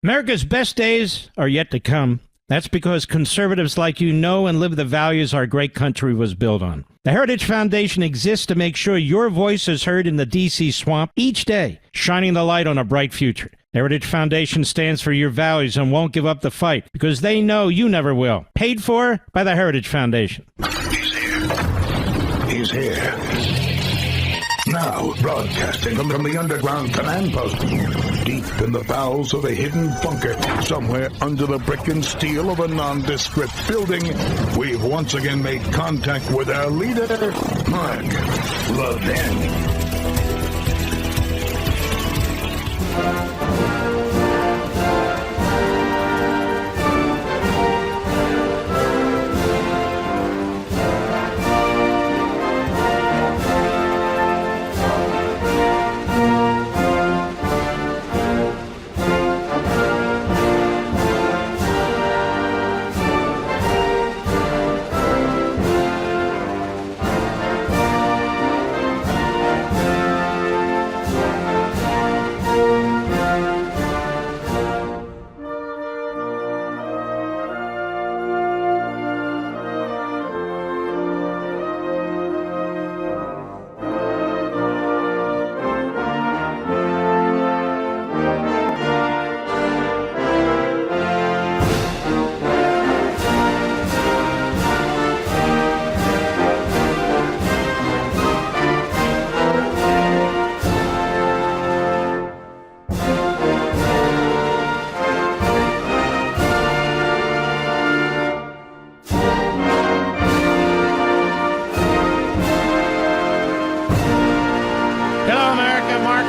America's best days are yet to come. That's because conservatives like you know and live the values our great country was built on. The Heritage Foundation exists to make sure your voice is heard in the D.C. swamp each day, shining the light on a bright future. The Heritage Foundation stands for your values and won't give up the fight because they know you never will. Paid for by the Heritage Foundation. He's here. He's here. Now, broadcasting from the underground command post, deep in the bowels of a hidden bunker, somewhere under the brick and steel of a nondescript building, we've once again made contact with our leader, Mark Levin.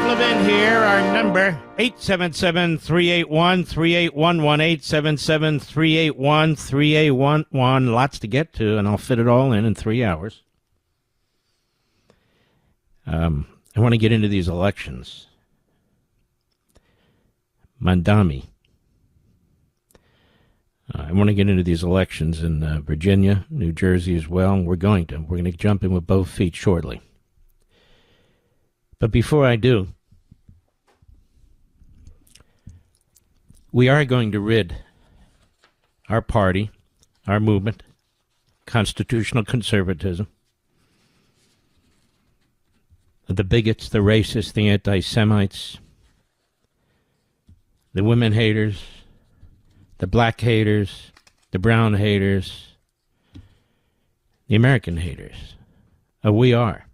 Levin here. Our number, 877-381-3811, 877-381-3811. Lots to get to, and I'll fit it all in 3 hours. I want to get into these elections. Mandami. I want to get into these elections in Virginia, New Jersey as well, and we're going to jump in with both feet shortly. But before I do, we are going to rid our party, our movement, constitutional conservatism, the bigots, the racists, the anti-Semites, the women haters, the black haters, the brown haters, the American haters. We are.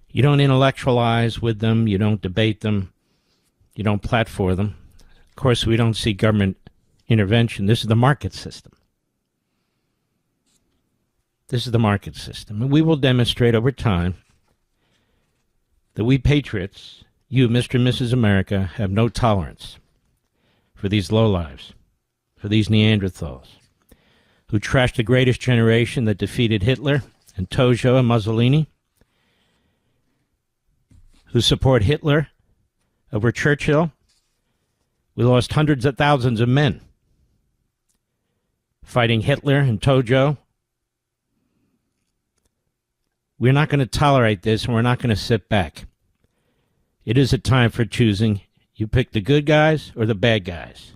You don't intellectualize with them. You don't debate them. You don't platform them. Of course, we don't see government intervention. This is the market system. This is the market system. And we will demonstrate over time that we patriots, you, Mr. and Mrs. America, have no tolerance for these lowlives, for these Neanderthals, who trashed the greatest generation that defeated Hitler and Tojo and Mussolini, who support Hitler over Churchill. We lost hundreds of thousands of men fighting Hitler and Tojo. We're not going to tolerate this, and we're not going to sit back. It is a time for choosing. You pick the good guys or the bad guys.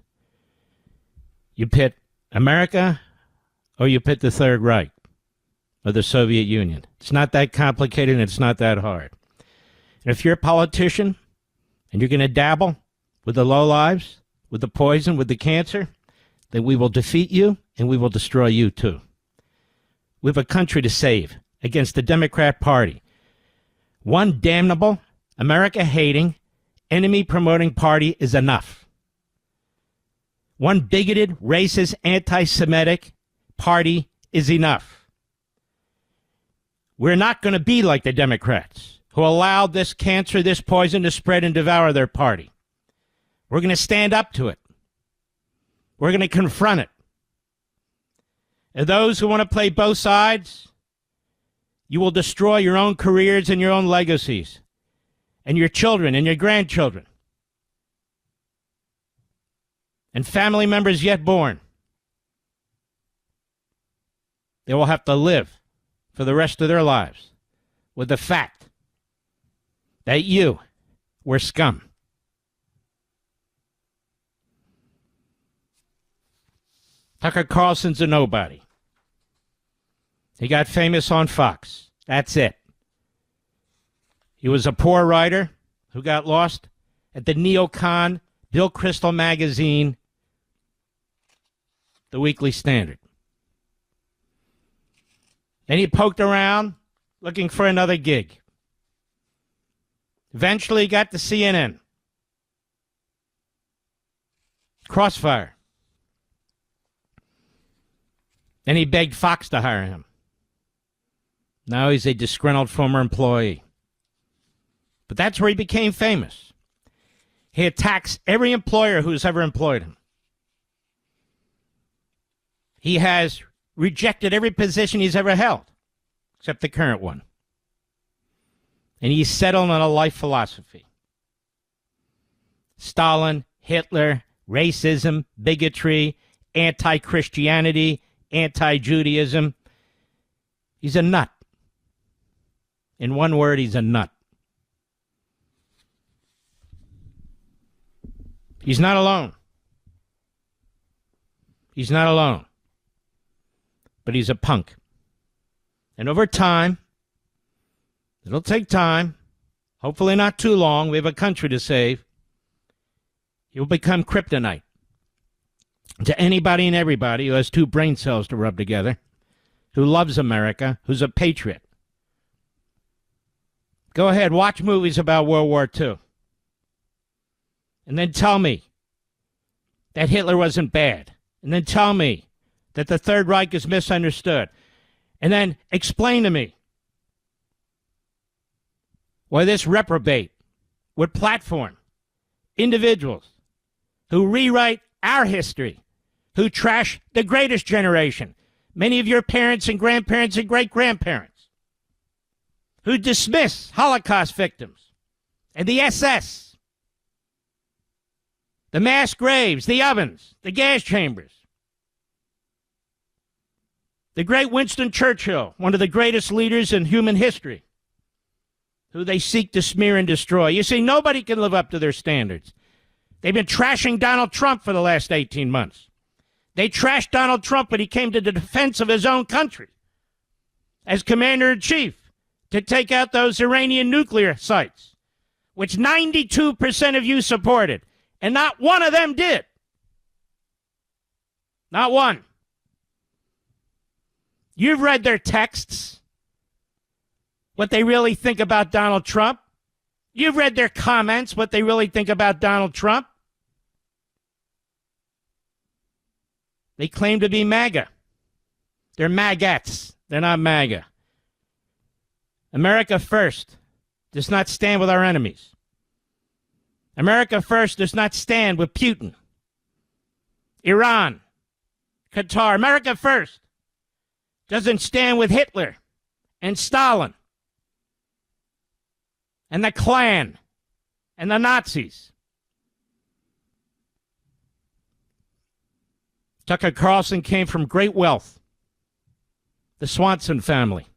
You pick America or you pick the Third Reich or the Soviet Union. It's not that complicated, and it's not that hard. And if you're a politician and you're going to dabble with the lowlives, with the poison, with the cancer, then we will defeat you and we will destroy you too. We have a country to save against the Democrat Party. One damnable, America-hating, enemy-promoting party is enough. One bigoted, racist, anti-Semitic party is enough. We're not going to be like the Democrats, who allowed this cancer, this poison to spread and devour their party. We're going to stand up to it. We're going to confront it. And those who want to play both sides, you will destroy your own careers and your own legacies, and your children and your grandchildren, and family members yet born. They will have to live for the rest of their lives with the fact that you were scum. Tucker Carlson's a nobody. He got famous on Fox. That's it. He was a poor writer who got lost at the neocon Bill Kristol magazine, the Weekly Standard. Then he poked around looking for another gig. Eventually got to CNN. Crossfire. Then he begged Fox to hire him. Now he's a disgruntled former employee. But that's where he became famous. He attacks every employer who's ever employed him. He has rejected every position he's ever held, except the current one. And he's settled on a life philosophy. Stalin, Hitler, racism, bigotry, anti-Christianity, anti-Judaism. He's a nut. In one word, he's a nut. He's not alone. He's not alone. But he's a punk. And over time, it'll take time, hopefully not too long, we have a country to save, he'll become kryptonite to anybody and everybody who has two brain cells to rub together, who loves America, who's a patriot. Go ahead, watch movies about World War II. And then tell me that Hitler wasn't bad. And then tell me that the Third Reich is misunderstood. And then explain to me why this reprobate would platform individuals who rewrite our history, who trash the greatest generation, many of your parents and grandparents and great-grandparents, who dismiss Holocaust victims and the SS, the mass graves, the ovens, the gas chambers. The great Winston Churchill, one of the greatest leaders in human history, who they seek to smear and destroy. You see, nobody can live up to their standards. They've been trashing Donald Trump for the last 18 months. They trashed Donald Trump when he came to the defense of his own country as commander-in-chief to take out those Iranian nuclear sites, which 92% of you supported, and not one of them did. Not one. You've read their texts, what they really think about Donald Trump. You've read their comments, what they really think about Donald Trump. They claim to be MAGA. They're maggots. They're not MAGA. America first does not stand with our enemies. America first does not stand with Putin, Iran, Qatar. America first doesn't stand with Hitler and Stalin and the Klan and the Nazis. Tucker Carlson came from great wealth. The Swanson family.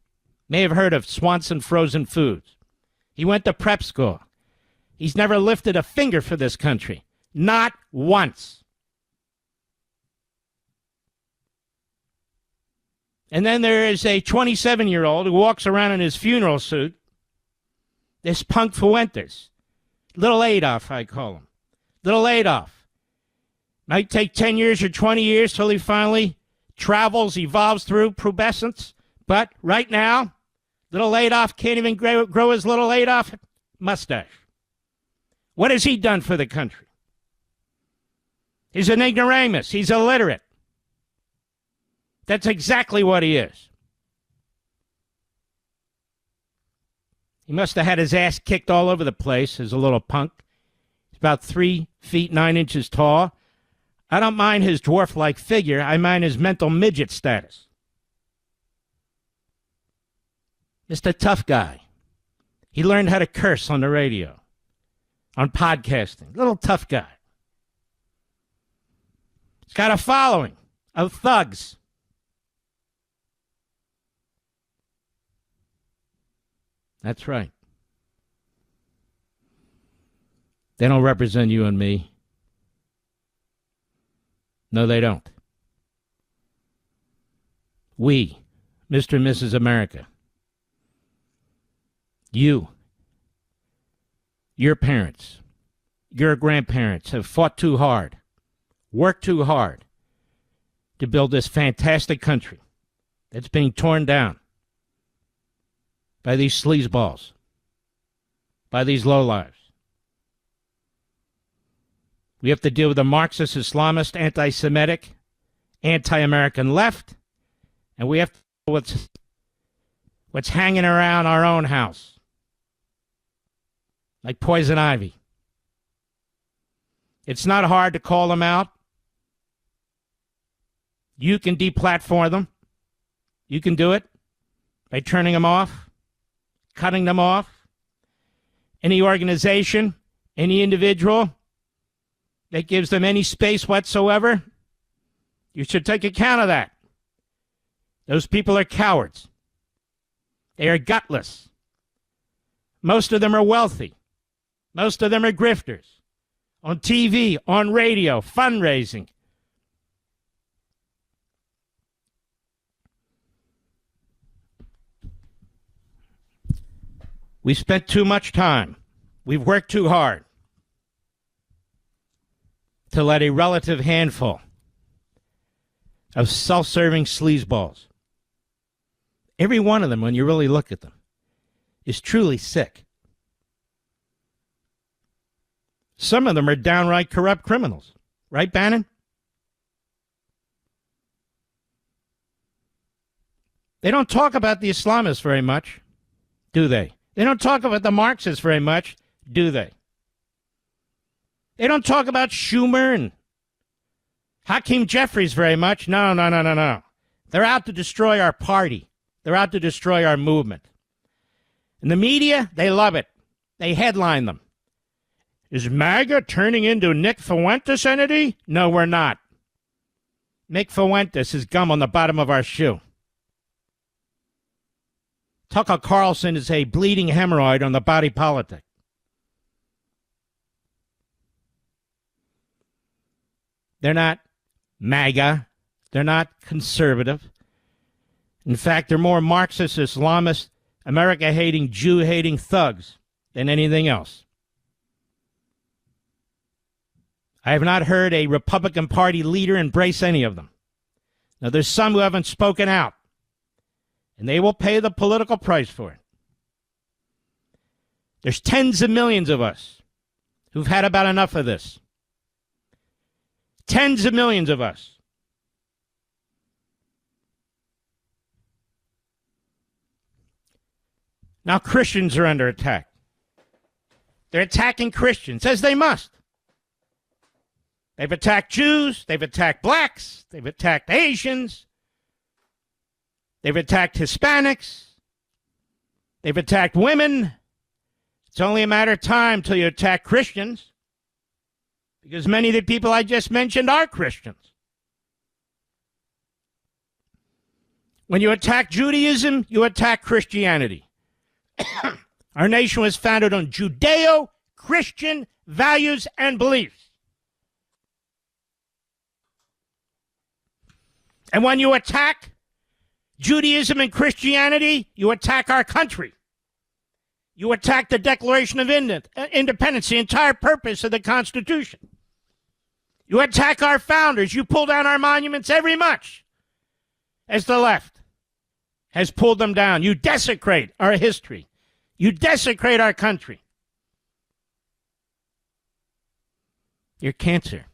May have heard of Swanson Frozen Foods. He went to prep school. He's never lifted a finger for this country. Not once. And then there is a 27-year-old who walks around in his funeral suit. This punk Fuentes. Little Adolf, I call him. Little Adolf. Might take 10 years or 20 years till he finally travels, evolves through pubescence. But right now, little Adolf can't even grow his little Adolf mustache. What has he done for the country? He's an ignoramus. He's illiterate. That's exactly what he is. He must have had his ass kicked all over the place as a little punk. He's about 3 feet 9 inches tall. I don't mind his dwarf-like figure. I mind his mental midget status. Mr. Tough Guy. He learned how to curse on the radio, on podcasting. Little tough guy. He's got a following of thugs. That's right. They don't represent you and me. No, they don't. We, Mr. and Mrs. America, you, your parents, your grandparents have fought too hard, worked too hard to build this fantastic country that's being torn down by these sleazeballs, by these lowlifes. We have to deal with the Marxist, Islamist, anti-Semitic, anti-American left, and we have to deal with what's hanging around our own house, like poison ivy. It's not hard to call them out. You can deplatform them. You can do it by turning them off, cutting them off. Any organization, any individual that gives them any space whatsoever, you should take account of that. Those people are cowards. They are gutless. Most of them are wealthy. Most of them are grifters. On TV, on radio, fundraising. We spent too much time. We've worked too hard to let a relative handful of self-serving sleazeballs, every one of them, when you really look at them, is truly sick. Some of them are downright corrupt criminals. Right, Bannon? They don't talk about the Islamists very much, do they? They don't talk about the Marxists very much, do they? They don't talk about Schumer and Hakeem Jeffries very much. No. They're out to destroy our party. They're out to destroy our movement. And the media, they love it. They headline them. Is MAGA turning into Nick Fuentes entity? No, we're not. Nick Fuentes is gum on the bottom of our shoe. Tucker Carlson is a bleeding hemorrhoid on the body politic. They're not MAGA. They're not conservative. In fact, they're more Marxist, Islamist, America-hating, Jew-hating thugs than anything else. I have not heard a Republican Party leader embrace any of them. Now, there's some who haven't spoken out, and they will pay the political price for it. There's tens of millions of us who've had about enough of this. Tens of millions of us. Now Christians are under attack. They're attacking Christians, as they must. They've attacked Jews. They've attacked blacks. They've attacked Asians. They've attacked Hispanics. They've attacked women. It's only a matter of time till you attack Christians, because many of the people I just mentioned are Christians. When you attack Judaism, you attack Christianity. Our nation was founded on Judeo-Christian values and beliefs. And when you attack Judaism and Christianity, you attack our country. You attack the Declaration of Independence, the entire purpose of the Constitution. You attack our founders. You pull down our monuments every much as the left has pulled them down. You desecrate our history. You desecrate our country. You're cancer.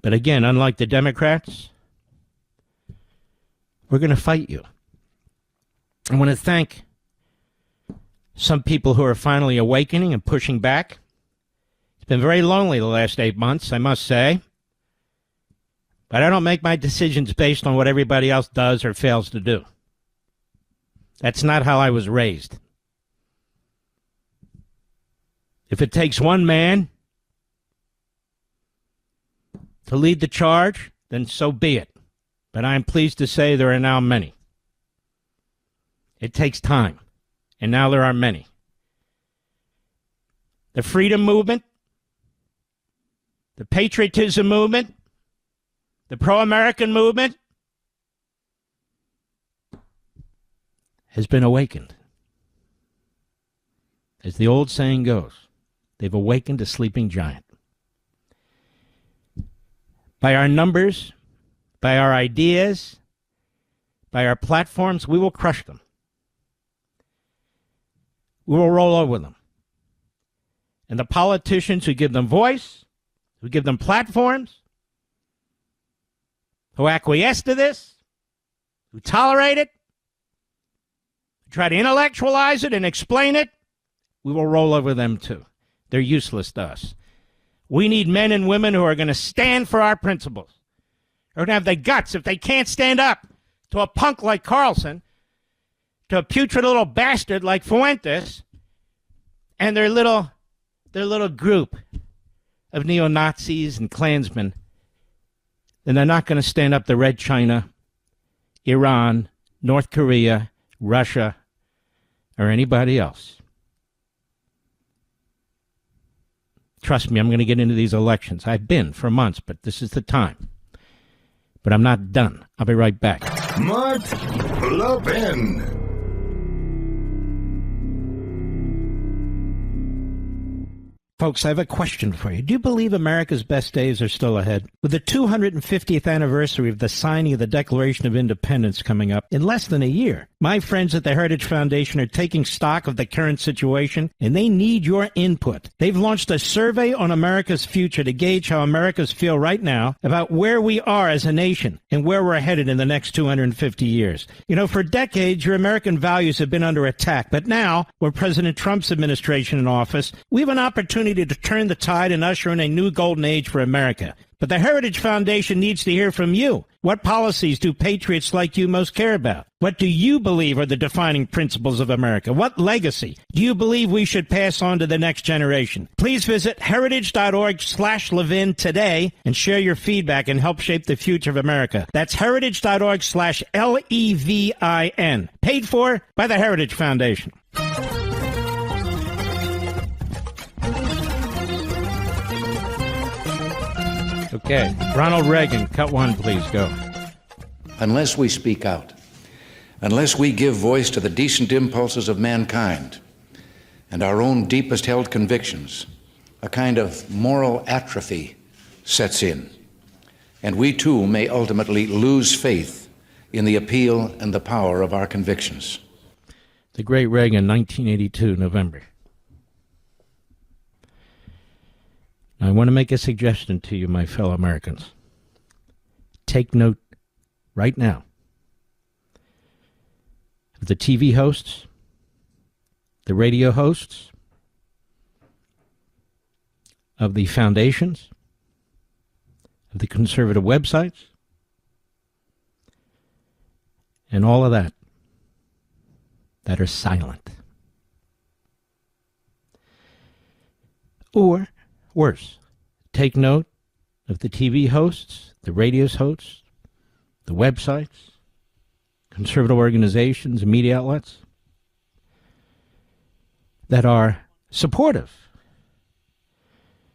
But again, unlike the Democrats, we're going to fight you. I want to thank some people who are finally awakening and pushing back. It's been very lonely the last 8 months, I must say. But I don't make my decisions based on what everybody else does or fails to do. That's not how I was raised. If it takes one man to lead the charge, then so be it. But I am pleased to say there are now many. It takes time, and now there are many. The freedom movement, the patriotism movement, the pro-American movement has been awakened. As the old saying goes, they've awakened a sleeping giant. By our numbers, by our ideas, by our platforms, we will crush them. We will roll over them. And the politicians who give them voice, who give them platforms, who acquiesce to this, who tolerate it, who try to intellectualize it and explain it, we will roll over them too. They're useless to us. We need men and women who are going to stand for our principles, who are going to have the guts, if they can't stand up to a punk like Carlson, to a putrid little bastard like Fuentes, and their little group of neo-Nazis and Klansmen, then they're not going to stand up to Red China, Iran, North Korea, Russia, or anybody else. Trust me, I'm going to get into these elections. I've been for months, but this is the time. But I'm not done. I'll be right back. Mark Levin. Folks, I have a question for you. Do you believe America's best days are still ahead? With the 250th anniversary of the signing of the Declaration of Independence coming up in less than a year, my friends at the Heritage Foundation are taking stock of the current situation, and they need your input. They've launched a survey on America's future to gauge how Americans feel right now about where we are as a nation and where we're headed in the next 250 years. You know, for decades, your American values have been under attack, but now, with President Trump's administration in office, we have an opportunity to turn the tide and usher in a new golden age for America. But the Heritage Foundation needs to hear from you. What policies do patriots like you most care about? What do you believe are the defining principles of America? What legacy do you believe we should pass on to the next generation? Please visit heritage.org/Levin today and share your feedback and help shape the future of America. That's heritage.org/LEVIN. Paid for by the Heritage Foundation. Okay, Ronald Reagan, cut one, please, go. Unless we speak out, unless we give voice to the decent impulses of mankind and our own deepest held convictions, a kind of moral atrophy sets in, and we too may ultimately lose faith in the appeal and the power of our convictions. The great Reagan, 1982, November. I want to make a suggestion to you, my fellow Americans. Take note right now of the TV hosts, the radio hosts, of the foundations, of the conservative websites, and all of that are silent. Or worse, take note of the TV hosts, the radio hosts, the websites, conservative organizations, and media outlets that are supportive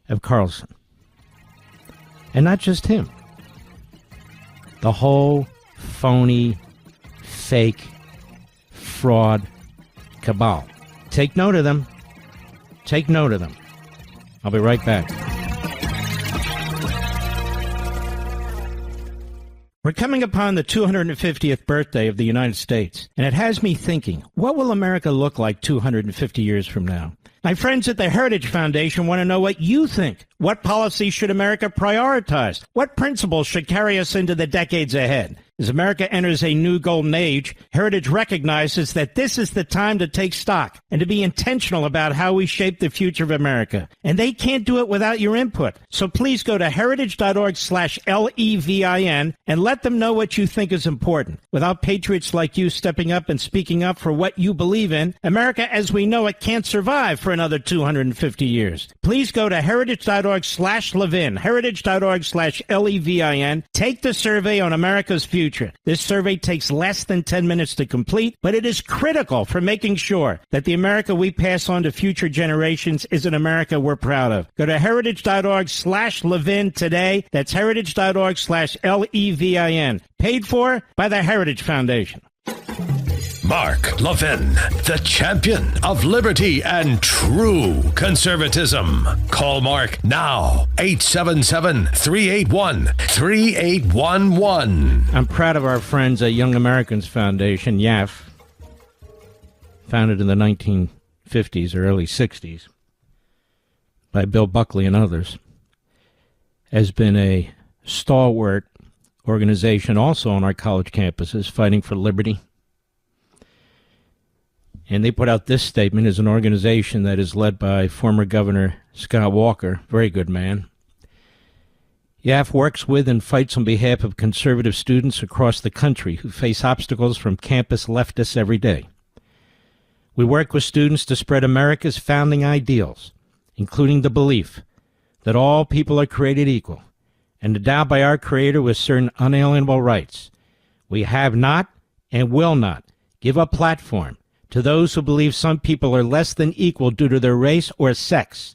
of Carlson. And not just him. The whole phony, fake, fraud cabal. Take note of them. Take note of them. I'll be right back. We're coming upon the 250th birthday of the United States, and it has me thinking, what will America look like 250 years from now? My friends at the Heritage Foundation want to know what you think. What policies should America prioritize? What principles should carry us into the decades ahead? As America enters a new golden age, Heritage recognizes that this is the time to take stock and to be intentional about how we shape the future of America. And they can't do it without your input. So please go to heritage.org/LEVIN and let them know what you think is important. Without patriots like you stepping up and speaking up for what you believe in, America as we know it can't survive for another 250 years. Please go to heritage.org/Levin, heritage.org/LEVIN. Take the survey on America's future future. This survey takes less than 10 minutes to complete, but it is critical for making sure that the America we pass on to future generations is an America we're proud of. Go to heritage.org/Levin today. That's heritage.org/Levin. Paid for by the Heritage Foundation. Mark Levin, the champion of liberty and true conservatism. Call Mark now, 877-381-3811. I'm proud of our friends at Young Americans Foundation, YAF, founded in the 1950s or early 60s by Bill Buckley and others, has been a stalwart organization also on our college campuses fighting for liberty. And they put out this statement as an organization that is led by former Governor Scott Walker, very good man. YAF works with and fights on behalf of conservative students across the country who face obstacles from campus leftists every day. We work with students to spread America's founding ideals, including the belief that all people are created equal and endowed by our Creator with certain unalienable rights. We have not and will not give a platform to those who believe some people are less than equal due to their race or sex,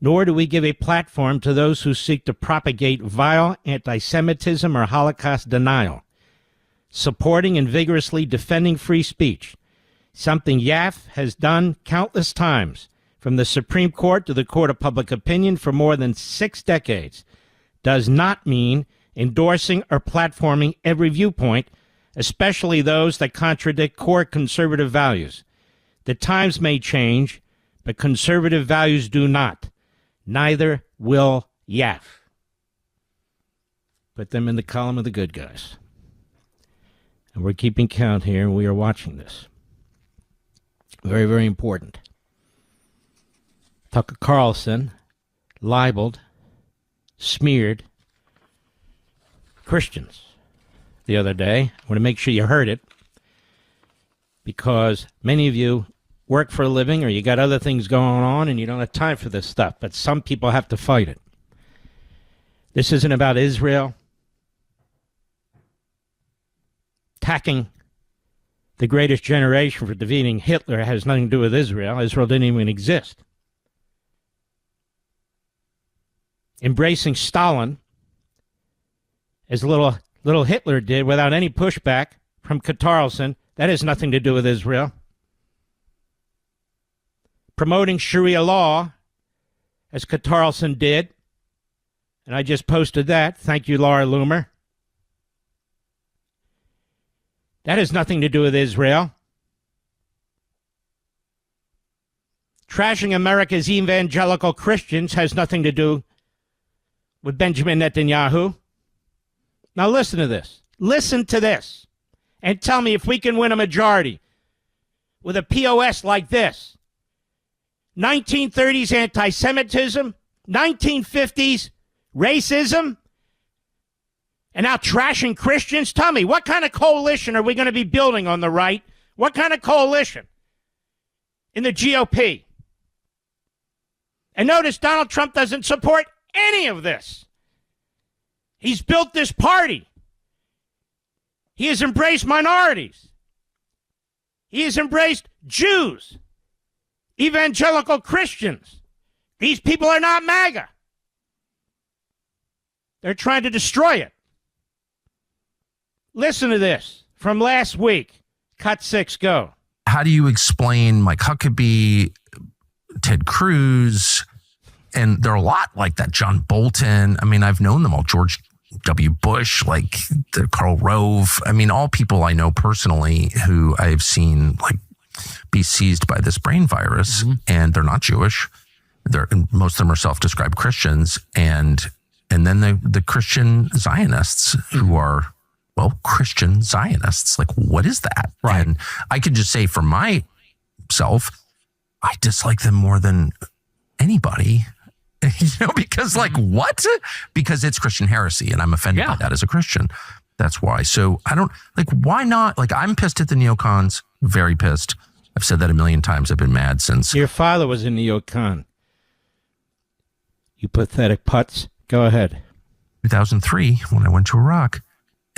nor do we give a platform to those who seek to propagate vile anti-Semitism or Holocaust denial. Supporting and vigorously defending free speech, something YAF has done countless times, from the Supreme Court to the Court of Public Opinion for more than 6 decades, does not mean endorsing or platforming every viewpoint, especially those that contradict core conservative values. The times may change, but conservative values do not. Neither will YAF. Put them in the column of the good guys. And we're keeping count here, and we are watching this. Very, very important. Tucker Carlson libeled, smeared Christians the other day. I want to make sure you heard it, because many of you work for a living or you got other things going on and you don't have time for this stuff, but some people have to fight it. This isn't about Israel attacking the greatest generation for defeating Hitler. It has nothing to do with Israel. Israel didn't even exist. Embracing Stalin, as little Hitler did without any pushback from Carlson, that has nothing to do with Israel. Promoting Sharia law, as Carlson did, and I just posted that. Thank you, Laura Loomer. That has nothing to do with Israel. Trashing America's evangelical Christians has nothing to do with Benjamin Netanyahu. Now listen to this. Listen to this. And tell me if we can win a majority with a POS like this. 1930s anti-Semitism, 1950s racism, and now trashing Christians. Tell me, what kind of coalition are we going to be building on the right? What kind of coalition in the GOP? And notice Donald Trump doesn't support any of this. He's built this party. He has embraced minorities. He has embraced Jews, evangelical Christians. These people are not MAGA. They're trying to destroy it. Listen to this from last week. Cut 6, go. How do you explain Mike Huckabee, Ted Cruz, and there are a lot like that, John Bolton. I mean, I've known them all. George W. Bush, like Karl Rove. I mean, all people I know personally who I've seen like be seized by this brain virus, and they're not Jewish. Most of them are self-described Christians, and then the Christian Zionists who are, well, Christian Zionists. Like, what is that? Right. And I could just say for myself, I dislike them more than anybody. Because like what? Because it's Christian heresy, and I'm offended by that as a Christian. That's why. So I don't like. Why not? Like, I'm pissed at the neocons. Very pissed. I've said that a million times. I've been mad since. Your father was a neocon. You pathetic putz. Go ahead. 2003, when I went to Iraq,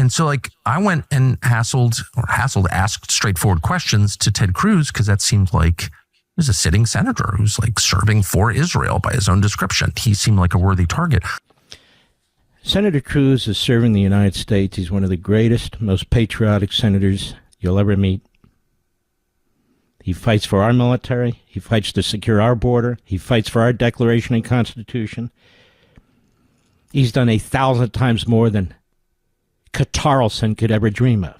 And so like I went and asked straightforward questions to Ted Cruz because that seemed like there's a sitting senator who's like serving for Israel by his own description. He seemed like a worthy target. Senator Cruz is serving the United States. He's one of the greatest, most patriotic senators you'll ever meet. He fights for our military. He fights to secure our border. He fights for our Declaration and Constitution. He's done 1,000 times more than Carlson could ever dream of.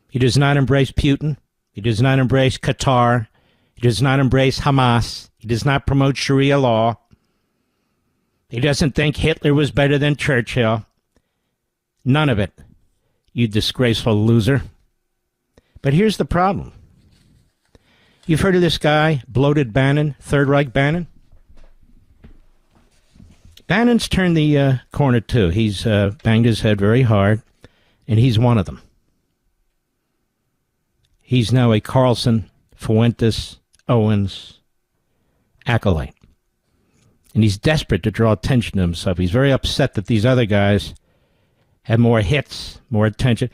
He does not embrace Putin. He does not embrace Qatar. He does not embrace Hamas. He does not promote Sharia law. He doesn't think Hitler was better than Churchill. None of it, you disgraceful loser. But here's the problem. You've heard of this guy, bloated Bannon, Third Reich Bannon? Bannon's turned the corner, too. He's banged his head very hard, and he's one of them. He's now a Carlson, Fuentes, Owens acolyte. And he's desperate to draw attention to himself. He's very upset that these other guys have more hits, more attention.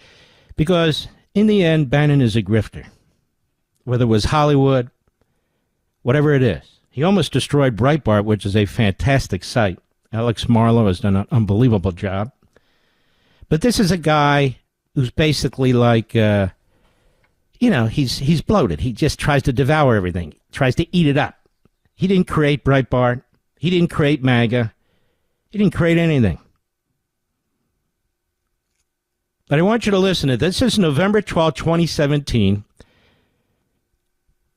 Because, in the end, Bannon is a grifter. Whether it was Hollywood, whatever it is. He almost destroyed Breitbart, which is a fantastic site. Alex Marlowe has done an unbelievable job. But this is a guy who's basically like, he's bloated. He just tries to devour everything, tries to eat it up. He didn't create Breitbart. He didn't create MAGA. He didn't create anything. But I want you to listen to this. This is November 12, 2017,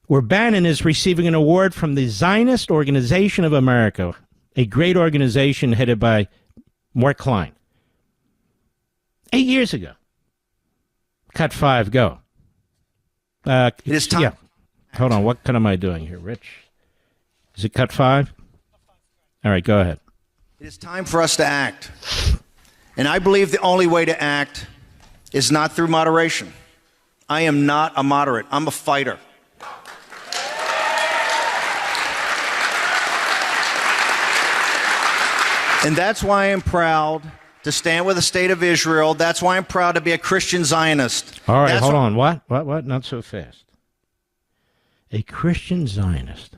where Bannon is receiving an award from the Zionist Organization of America, a great organization headed by Mort Klein. 8 years ago. Cut 5, go. It is time. Yeah. Hold on, what cut am I doing here, Rich? Is it cut 5? All right, go ahead. It is time for us to act. And I believe the only way to act is not through moderation. I am not a moderate. I'm a fighter. And that's why I'm proud to stand with the state of Israel. That's why I'm proud to be a Christian Zionist. All right, hold on. What? Not so fast. A Christian Zionist.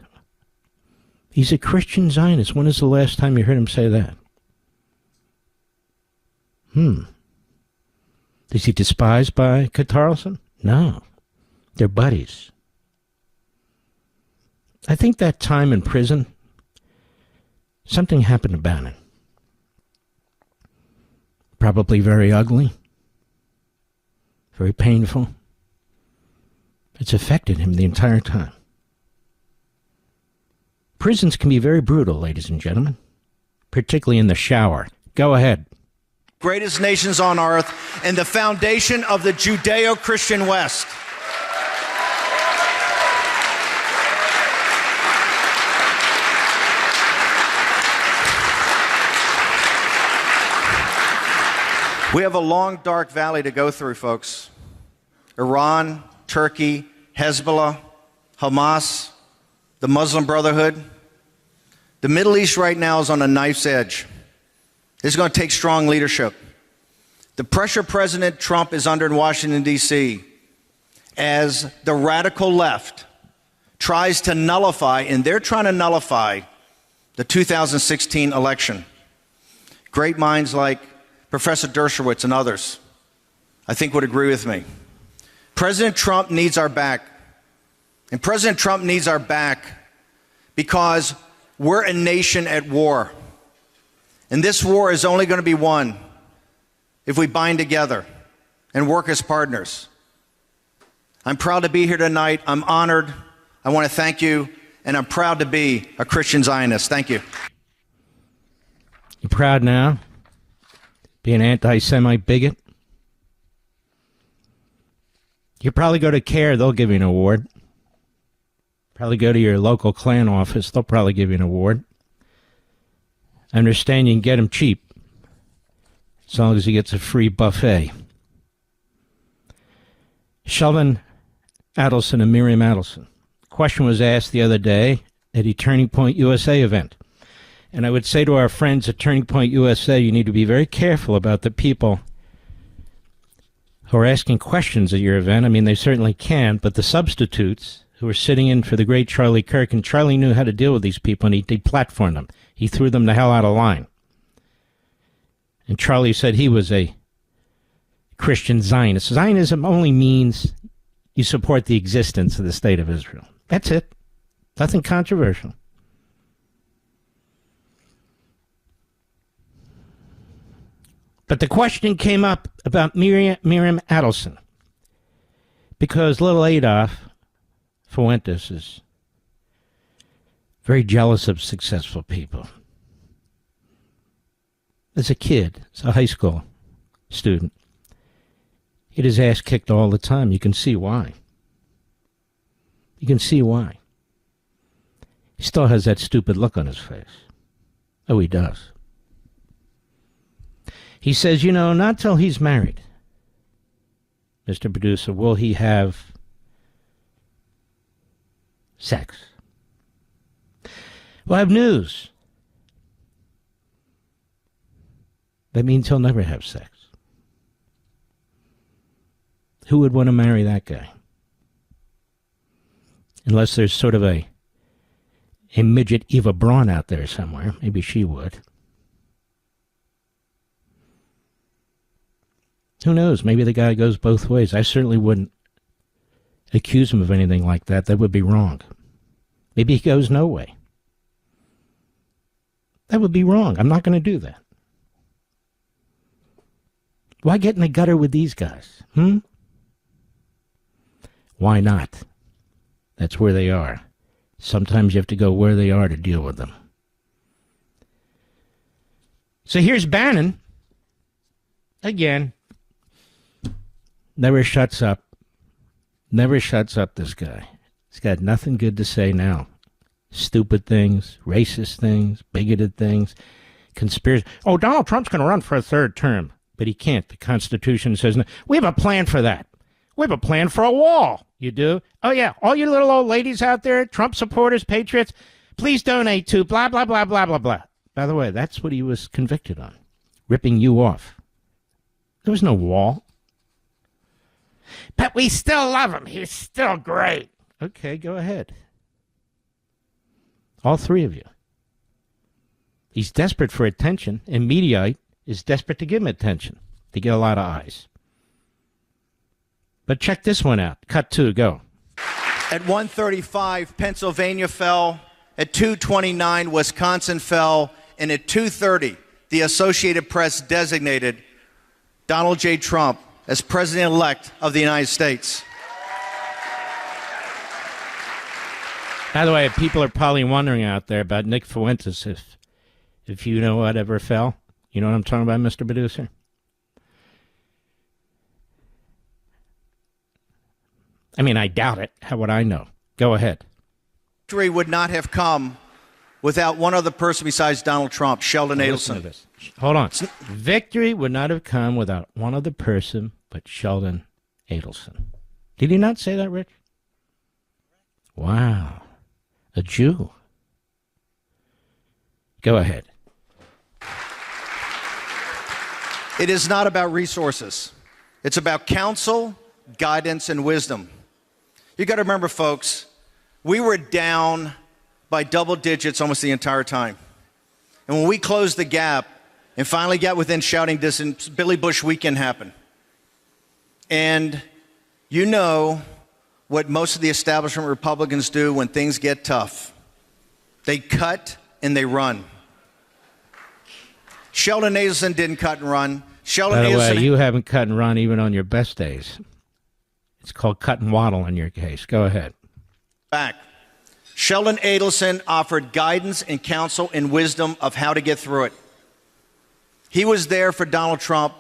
He's a Christian Zionist. When is the last time you heard him say that? Is he despised by Carlson? No. They're buddies. I think that time in prison, something happened to Bannon. Probably very ugly. Very painful. It's affected him the entire time. Prisons can be very brutal, ladies and gentlemen, particularly in the shower. Go ahead. Greatest nations on earth and the foundation of the Judeo-Christian West. We have a long, dark valley to go through, folks. Iran, Turkey, Hezbollah, Hamas, the Muslim Brotherhood. The Middle East right now is on a knife's edge. It's going to take strong leadership. The pressure President Trump is under in Washington, D.C., as the radical left tries to nullify, and they're trying to nullify, the 2016 election. Great minds like Professor Dershowitz and others, I think, would agree with me. President Trump needs our back. And President Trump needs our back because we're a nation at war. And this war is only going to be won if we bind together and work as partners. I'm proud to be here tonight. I'm honored. I want to thank you. And I'm proud to be a Christian Zionist. Thank you. You proud now? Be an anti-Semite bigot? You probably go to CARE, they'll give you an award. Probably go to your local Klan office, they'll probably give you an award. I understand you can get them cheap, as long as he gets a free buffet. Sheldon Adelson and Miriam Adelson. Question was asked the other day at a Turning Point USA event. And I would say to our friends at Turning Point USA, you need to be very careful about the people who are asking questions at your event. I mean, they certainly can, but the substitutes who are sitting in for the great Charlie Kirk, and Charlie knew how to deal with these people, and he deplatformed them. He threw them the hell out of line. And Charlie said he was a Christian Zionist. Zionism only means you support the existence of the state of Israel. That's it. Nothing controversial. But the question came up about Miriam Adelson, because little Adolf Fuentes is very jealous of successful people. As a kid, as a high school student, he had his ass kicked all the time. You can see why. You can see why. He still has that stupid look on his face. Oh, he does. He says, you know, not till he's married, Mr. Producer, will he have sex. Well, I have news. That means he'll never have sex. Who would want to marry that guy? Unless there's sort of a midget Eva Braun out there somewhere. Maybe she would. Who knows? Maybe the guy goes both ways. I certainly wouldn't accuse him of anything like that. That would be wrong. Maybe he goes no way. That would be wrong. I'm not going to do that. Why get in the gutter with these guys? Why not? That's where they are. Sometimes you have to go where they are to deal with them. So here's Bannon. Again. Never shuts up. Never shuts up, this guy. He's got nothing good to say now. Stupid things, racist things, bigoted things, conspiracy. Oh, Donald Trump's going to run for a third term. But he can't. The Constitution says no. We have a plan for that. We have a plan for a wall. You do? Oh, yeah. All you little old ladies out there, Trump supporters, patriots, please donate to blah, blah, blah, blah, blah, blah. By the way, that's what he was convicted on. Ripping you off. There was no wall. But we still love him. He's still great. Okay, go ahead. All three of you. He's desperate for attention, and Mediaite is desperate to give him attention, to get a lot of eyes. But check this one out. Cut 2, go. At 1:35, Pennsylvania fell. At 2:29, Wisconsin fell. And at 2:30, the Associated Press designated Donald J. Trump as President-elect of the United States. By the way, people are probably wondering out there about Nick Fuentes, if you know whatever fell. You know what I'm talking about, Mr. Producer? I mean, I doubt it. How would I know? Go ahead. Victory would not have come without one other person besides Donald Trump, Sheldon Adelson. Listen to this. Hold on. Victory would not have come without one other person but Sheldon Adelson. Did he not say that, Rich? Wow. A Jew. Go ahead. It is not about resources. It's about counsel, guidance, and wisdom. You got to remember, folks, we were down by double digits almost the entire time. And when we closed the gap and finally got within shouting distance, Billy Bush weekend happened. And you know what most of the establishment Republicans do when things get tough. They cut and they run. Sheldon Adelson didn't cut and run. Sheldon By the Adelson, way, you haven't cut and run even on your best days. It's called cut and waddle in your case. Go ahead. back. Sheldon Adelson offered guidance and counsel and wisdom of how to get through it. He was there for Donald Trump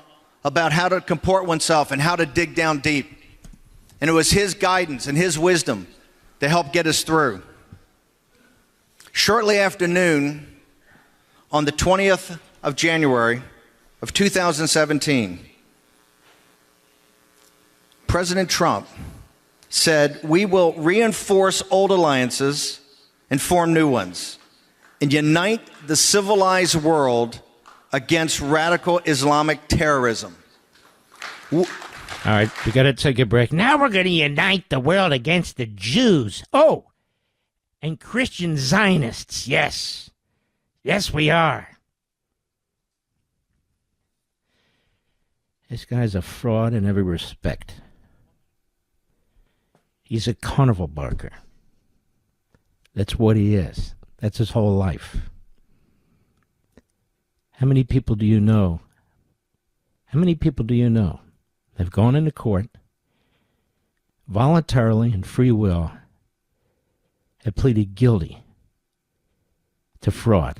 about how to comport oneself and how to dig down deep. And it was his guidance and his wisdom to help get us through. Shortly after noon, on the 20th of January of 2017, President Trump said, "We will reinforce old alliances and form new ones and unite the civilized world against radical Islamic terrorism." All right, we got to take a break. Now we're going to unite the world against the Jews. Oh, and Christian Zionists. Yes. Yes, we are. This guy's a fraud in every respect. He's a carnival barker. That's what he is. That's his whole life. How many people do you know? How many people do you know have gone into court voluntarily and free will, have pleaded guilty to fraud,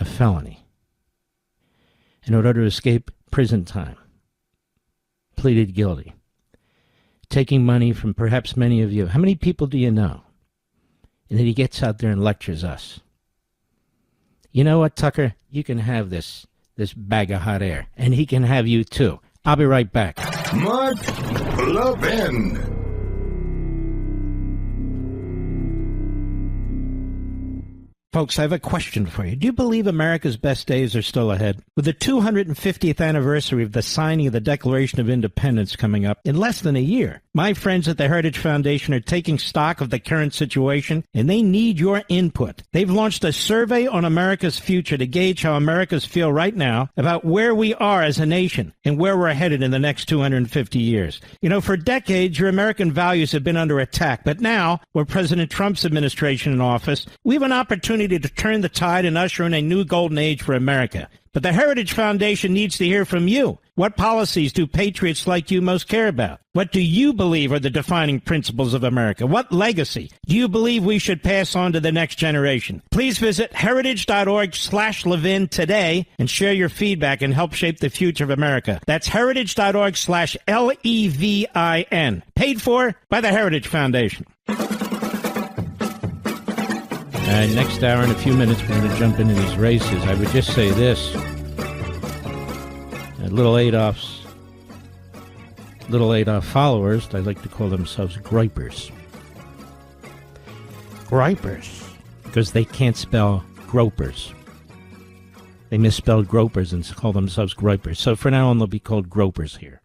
a felony, in order to escape prison time, pleaded guilty, taking money from perhaps many of you? How many people do you know? And then he gets out there and lectures us. You know what, Tucker? You can have this bag of hot air, and he can have you too. I'll be right back. Mark Levin. Folks, I have a question for you. Do you believe America's best days are still ahead? With the 250th anniversary of the signing of the Declaration of Independence coming up in less than a year, my friends at the Heritage Foundation are taking stock of the current situation, and they need your input. They've launched a survey on America's future to gauge how Americans feel right now about where we are as a nation and where we're headed in the next 250 years. You know, for decades, your American values have been under attack, but now, with President Trump's administration in office, we have an opportunity to turn the tide and usher in a new golden age for America. But the Heritage Foundation needs to hear from you. What policies do patriots like you most care about? What do you believe are the defining principles of America? What legacy do you believe we should pass on to the next generation? Please visit heritage.org/Levin today and share your feedback and help shape the future of America. That's heritage.org/LEVIN. Paid for by the Heritage Foundation. Next hour, in a few minutes, we're going to jump into these races. I would just say this. Little Adolf followers, they like to call themselves gripers. Gripers. Because they can't spell gropers. They misspelled gropers and call themselves gripers. So for now on, they'll be called gropers here.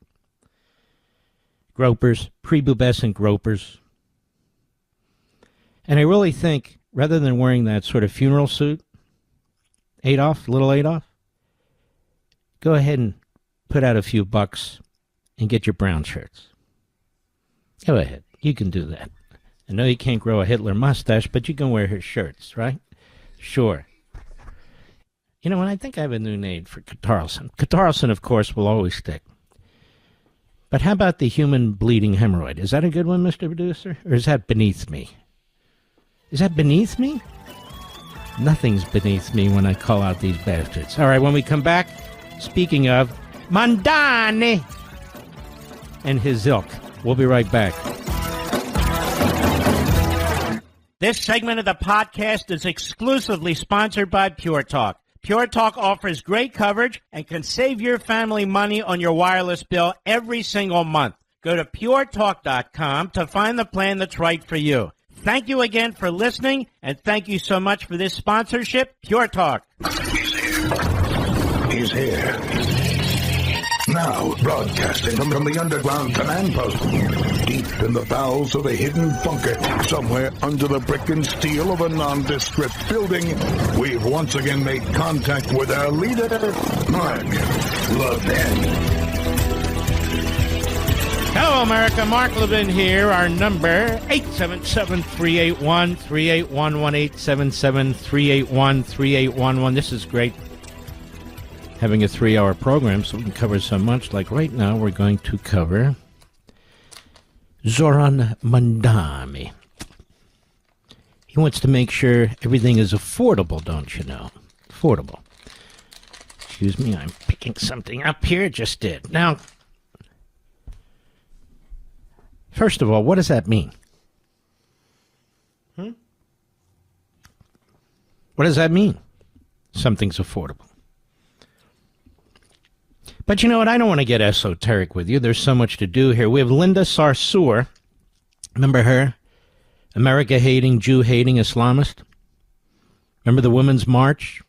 Gropers, prepubescent gropers. And I really think, rather than wearing that sort of funeral suit, little Adolf, go ahead and put out a few bucks and get your brown shirts. Go ahead. You can do that. I know you can't grow a Hitler mustache, but you can wear his shirts, right? Sure. You know, and I think I have a new name for Carlson. Carlson, of course, will always stick. But how about the human bleeding hemorrhoid? Is that a good one, Mr. Producer? Or is that beneath me? Is that beneath me? Nothing's beneath me when I call out these bastards. All right, when we come back, speaking of Mandani and his ilk, we'll be right back. This segment of the podcast is exclusively sponsored by Pure Talk. Pure Talk offers great coverage and can save your family money on your wireless bill every single month. Go to puretalk.com to find the plan that's right for you. Thank you again for listening, and thank you so much for this sponsorship, Pure Talk. He's here. Now, broadcasting from the underground command post, deep in the bowels of a hidden bunker, somewhere under the brick and steel of a nondescript building, we've once again made contact with our leader, Mark Levin. Hello, America. Mark Levin here. Our number, 877-381-3811, 877-381-3811. This is great, having a 3-hour program so we can cover so much. Like right now, we're going to cover Zohran Mamdani. He wants to make sure everything is affordable, don't you know? Affordable. Excuse me, I'm picking something up here. It just did. Now, first of all, what does that mean? What does that mean? Something's affordable. But you know what? I don't want to get esoteric with you. There's so much to do here. We have Linda Sarsour. Remember her? America-hating, Jew-hating Islamist. Remember the Women's March,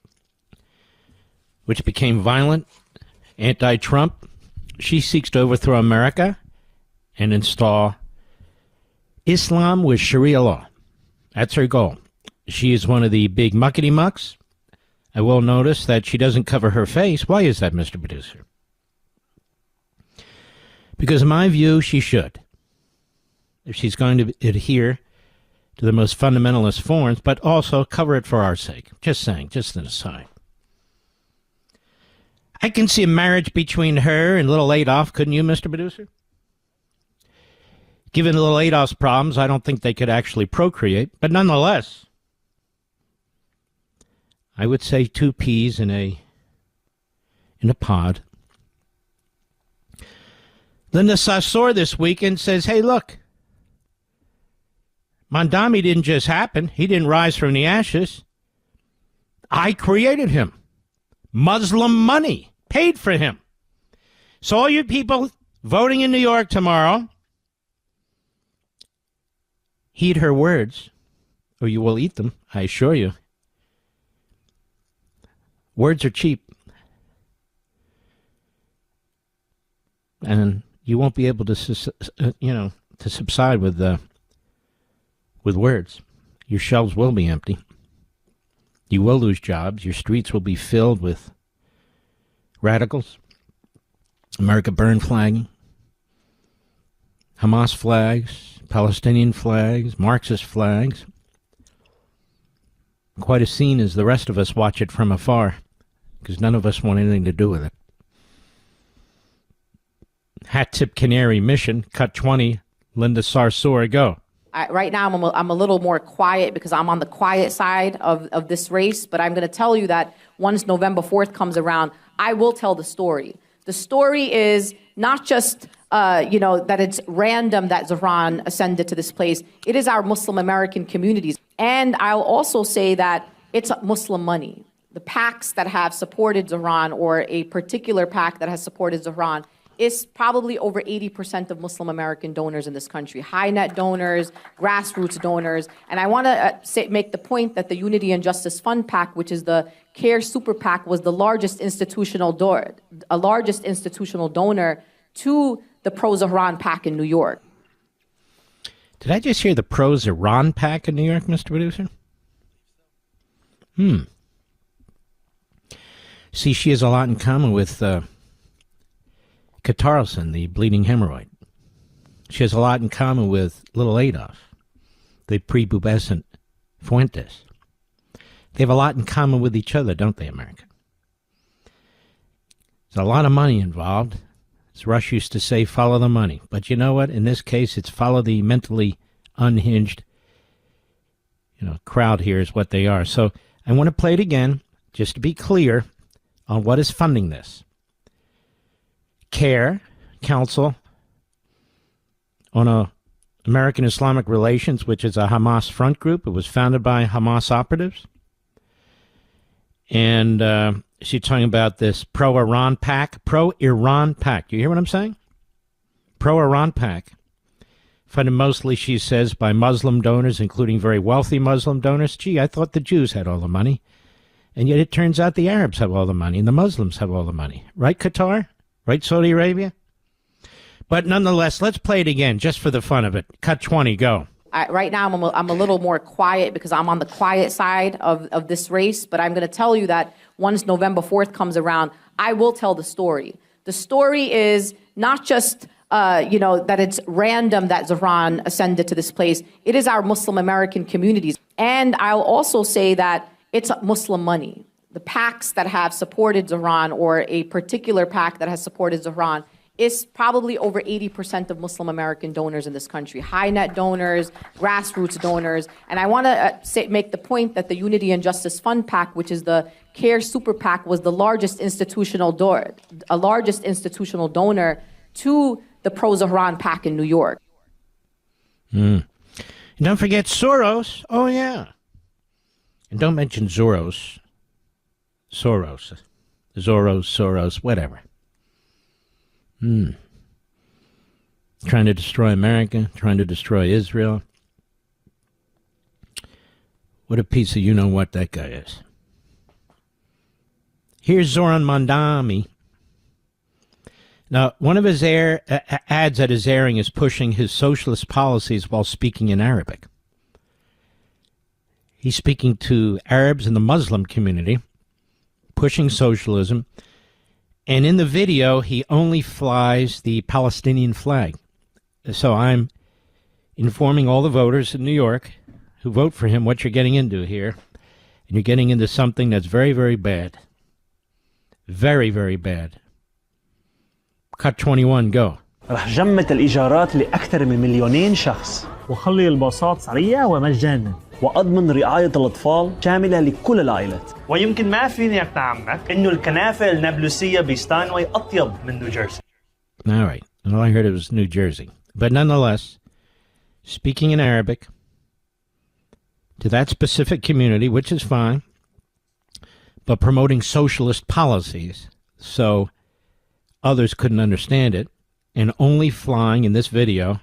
which became violent, anti-Trump? she seeks to overthrow America and install Islam with Sharia law. That's her goal. She is one of the big muckety-mucks. I will notice that she doesn't cover her face. Why is that, Mr. Producer? Because in my view, she should. If she's going to adhere to the most fundamentalist forms, but also cover it for our sake. Just saying, just an aside. I can see a marriage between her and little Adolf, couldn't you, Mr. Producer? Given little Adolf's problems, I don't think they could actually procreate, but nonetheless, I would say 2 peas in a pod. Linda Sarsour this weekend says, hey, look, Mandami didn't just happen. He didn't rise from the ashes. I created him. Muslim money paid for him. So all you people voting in New York tomorrow, heed her words, or you will eat them, I assure you. Words are cheap. And you won't be able to, to subside with words. Your shelves will be empty. You will lose jobs. Your streets will be filled with radicals, America burn flagging, Hamas flags, Palestinian flags, Marxist flags. Quite a scene as the rest of us watch it from afar, because none of us want anything to do with it. Hat tip canary mission, cut 20, Linda Sarsour, go. Right now, I'm a little more quiet because I'm on the quiet side of this race, but I'm going to tell you that once November 4th comes around, I will tell the story. The story is not just, that it's random that Zohran ascended to this place. It is our Muslim American communities. And I'll also say that it's Muslim money. The PACs that have supported Zohran, or a particular PAC that has supported Zohran, is probably over 80% of Muslim American donors in this country. High net donors, grassroots donors. And I want to make the point that the Unity and Justice Fund PAC, which is the CARE Super PAC, was the largest institutional donor to the pro-Zohran PAC in New York. Did I just hear the pro-Zohran PAC in New York, Mr. Producer? See, she has a lot in common with Tucker Carlson, the bleeding hemorrhoid. She has a lot in common with little Adolf, the prepubescent Fuentes. They have a lot in common with each other, don't they, America? There's a lot of money involved. As Rush used to say, follow the money. But you know what? In this case, it's follow the mentally unhinged, crowd here is what they are. So I want to play it again, just to be clear on what is funding this. CARE, Council on American Islamic Relations, which is a Hamas front group. It was founded by Hamas operatives. And she's talking about this pro-Iran PAC. Pro-Iran PAC. Do you hear what I'm saying? Pro-Iran PAC. Funded mostly, she says, by Muslim donors, including very wealthy Muslim donors. Gee, I thought the Jews had all the money. And yet it turns out the Arabs have all the money and the Muslims have all the money. Right, Qatar? Right, Saudi Arabia? But nonetheless, let's play it again, just for the fun of it. Cut 20, go. Right now, I'm a little more quiet because I'm on the quiet side of this race, but I'm going to tell you that once November 4th comes around, I will tell the story. The story is not just, that it's random that Zohran ascended to this place. It is our Muslim American communities. And I'll also say that it's Muslim money. The PACs that have supported Zohran, or a particular PAC that has supported Zohran, is probably over 80% of Muslim American donors in this country. High net donors, grassroots donors. And I want to make the point that the Unity and Justice Fund PAC, which is the CARE Super PAC, was the largest institutional donor to the pro-Zohran PAC in New York. And don't forget Soros. Oh, yeah. And don't mention Soros, whatever. Trying to destroy America, trying to destroy Israel. What a piece of you-know-what that guy is. Here's Zohran Mamdani. Now, one of his ads that is airing is pushing his socialist policies while speaking in Arabic. He's speaking to Arabs in the Muslim community, pushing socialism. And in the video, he only flies the Palestinian flag. So I'm informing all the voters in New York who vote for him what you're getting into here. And you're getting into something that's very, very bad. Very, very bad. Cut 21, go. رح جمد الإيجارات لأكثر من 2,000,000 شخص وخلي الباصات سريعة ومجانا وأضمن رعاية الأطفال شاملة لكل العائلات. ويمكن ما فيني أقنع عمك إنه الكنافة النابلسية بستانواي أطيب من نيوجيرسي. All right. All I heard it was New Jersey. But nonetheless, speaking in Arabic to that specific community, which is fine, but promoting socialist policies so others couldn't understand it, and only flying in this video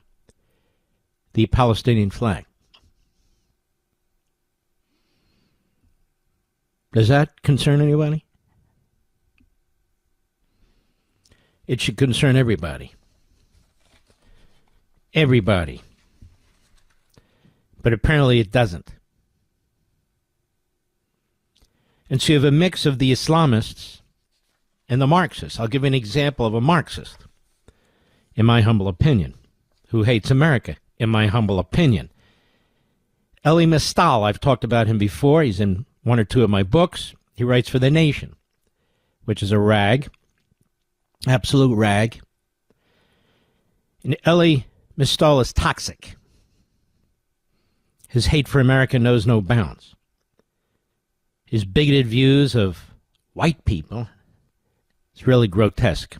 the Palestinian flag. Does that concern anybody? It should concern everybody. Everybody. But apparently it doesn't. And so you have a mix of the Islamists and the Marxists. I'll give you an example of a Marxist, in my humble opinion, who hates America, in my humble opinion. Elie Mystal, I've talked about him before. He's in one or two of my books. He writes for The Nation, which is a rag, absolute rag. And Elie Mystal is toxic. His hate for America knows no bounds. His bigoted views of white people is really grotesque.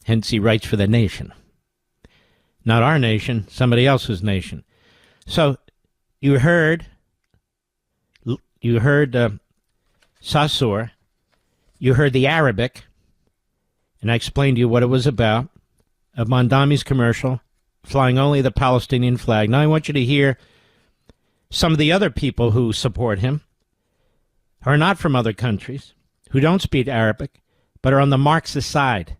Hence, he writes for The Nation. Not our nation, somebody else's nation. So, you heard Sarsour, you heard the Arabic, and I explained to you what it was about, of Mandami's commercial, flying only the Palestinian flag. Now I want you to hear some of the other people who support him, who are not from other countries, who don't speak Arabic, but are on the Marxist side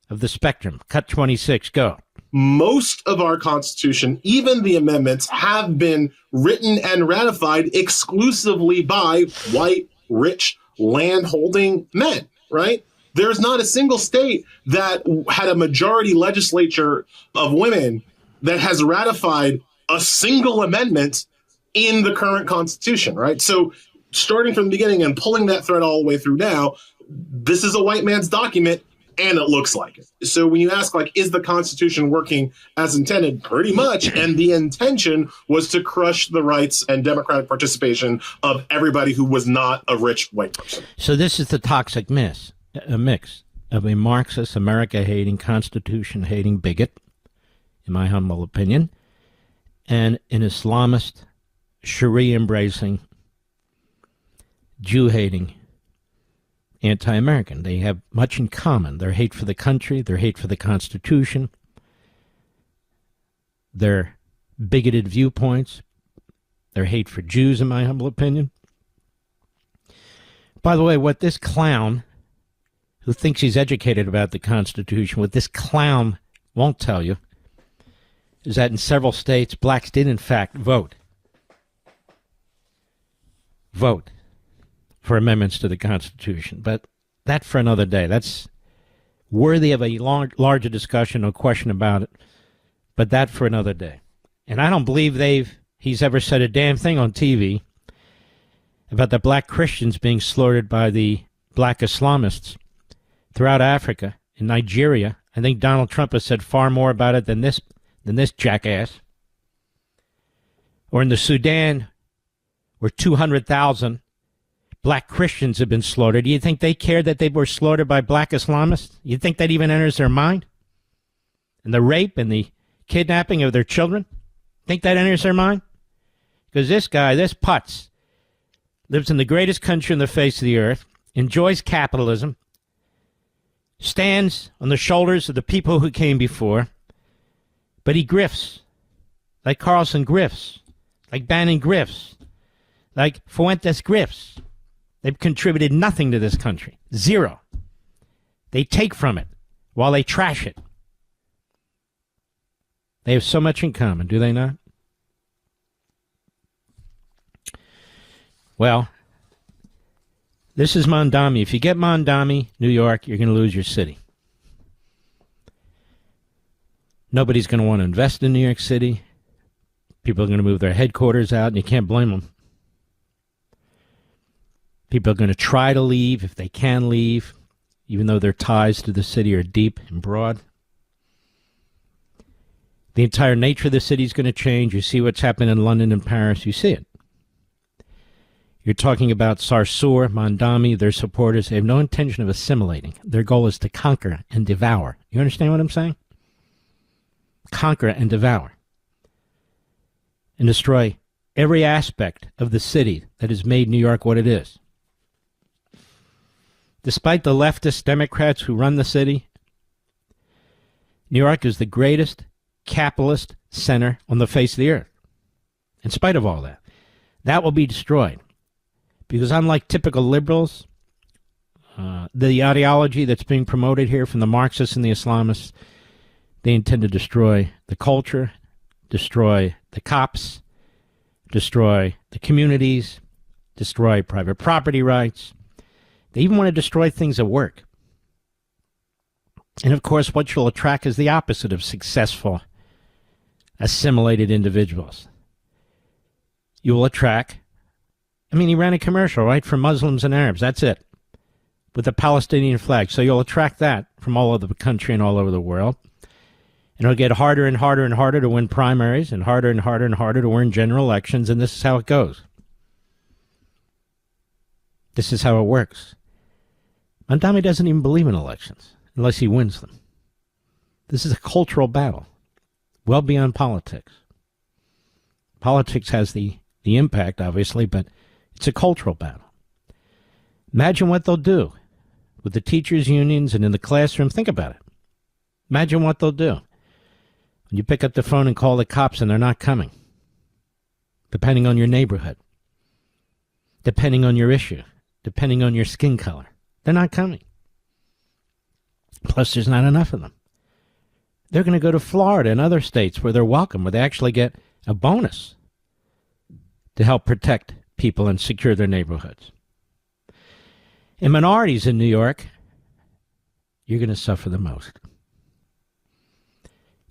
of the spectrum. Cut 26, go. Most of our Constitution, even the amendments, have been written and ratified exclusively by white, rich, land-holding men, right? There's not a single state that had a majority legislature of women that has ratified a single amendment in the current Constitution, right? So starting from the beginning and pulling that thread all the way through now, this is a white man's document, and it looks like it. So when you ask, like, is the Constitution working as intended? Pretty much. And the intention was to crush the rights and democratic participation of everybody who was not a rich white person. So this is the toxic mix of a Marxist, America-hating, Constitution-hating bigot, in my humble opinion, and an Islamist, Sharia-embracing, Jew-hating, anti-American. They have much in common. Their hate for the country, their hate for the Constitution, their bigoted viewpoints, their hate for Jews, in my humble opinion. By the way, what this clown, who thinks he's educated about the Constitution, what this clown won't tell you is that in several states, blacks did, in fact, vote for amendments to the Constitution. But that for another day. That's worthy of a larger discussion, no question about it. But that for another day. And I don't believe he's ever said a damn thing on TV about the black Christians being slaughtered by the black Islamists throughout Africa, in Nigeria. I think Donald Trump has said far more about it than this jackass. Or in the Sudan, where 200,000 black Christians have been slaughtered. Do you think they cared that they were slaughtered by black Islamists? You think that even enters their mind? And the rape and the kidnapping of their children? Think that enters their mind? Because this guy, this putz, lives in the greatest country on the face of the earth, enjoys capitalism, stands on the shoulders of the people who came before, but he grifts, like Carlson grifts, like Bannon grifts, like Fuentes grifts. They've contributed nothing to this country. Zero. They take from it while they trash it. They have so much in common, do they not? Well, this is Mandami. If you get Mandami, New York, you're going to lose your city. Nobody's going to want to invest in New York City. People are going to move their headquarters out, and you can't blame them. People are going to try to leave if they can leave, even though their ties to the city are deep and broad. The entire nature of the city is going to change. You see what's happened in London and Paris. You see it. You're talking about Sarsour, Mandami, their supporters. They have no intention of assimilating. Their goal is to conquer and devour. You understand what I'm saying? Conquer and devour. And destroy every aspect of the city that has made New York what it is. Despite the leftist Democrats who run the city, New York is the greatest capitalist center on the face of the earth. In spite of all that, that will be destroyed. Because unlike typical liberals, the ideology that's being promoted here from the Marxists and the Islamists, they intend to destroy the culture, destroy the cops, destroy the communities, destroy private property rights. They even want to destroy things at work. And of course, what you'll attract is the opposite of successful, assimilated individuals. You will attract, he ran a commercial, right, for Muslims and Arabs. That's it. With the Palestinian flag. So you'll attract that from all over the country and all over the world. And it'll get harder and harder and harder to win primaries and harder and harder and harder to win general elections. And this is how it goes. This is how it works. Mandami doesn't even believe in elections unless he wins them. This is a cultural battle, well beyond politics. Politics has the impact, obviously, but it's a cultural battle. Imagine what they'll do with the teachers' unions and in the classroom. Think about it. Imagine what they'll do when you pick up the phone and call the cops and they're not coming, depending on your neighborhood, depending on your issue, depending on your skin color. They're not coming. Plus, there's not enough of them. They're going to go to Florida and other states where they're welcome, where they actually get a bonus to help protect people and secure their neighborhoods. And minorities in New York, you're going to suffer the most.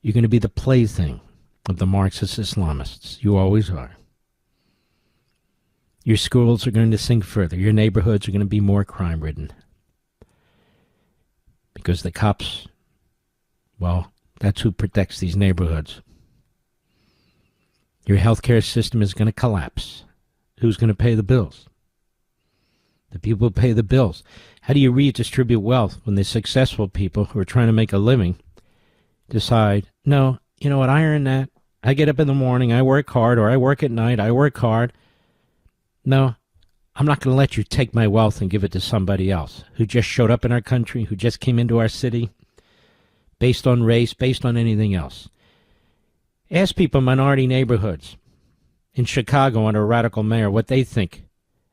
You're going to be the plaything of the Marxist Islamists. You always are. Your schools are going to sink further. Your neighborhoods are going to be more crime-ridden. Because the cops, well, that's who protects these neighborhoods. Your healthcare system is going to collapse. Who's going to pay the bills? The people who pay the bills. How do you redistribute wealth when the successful people who are trying to make a living decide, no, you know what, I earn that. I get up in the morning, I work hard, or I work at night, I work hard. No, I'm not going to let you take my wealth and give it to somebody else who just showed up in our country, who just came into our city, based on race, based on anything else. Ask people in minority neighborhoods in Chicago under a radical mayor what they think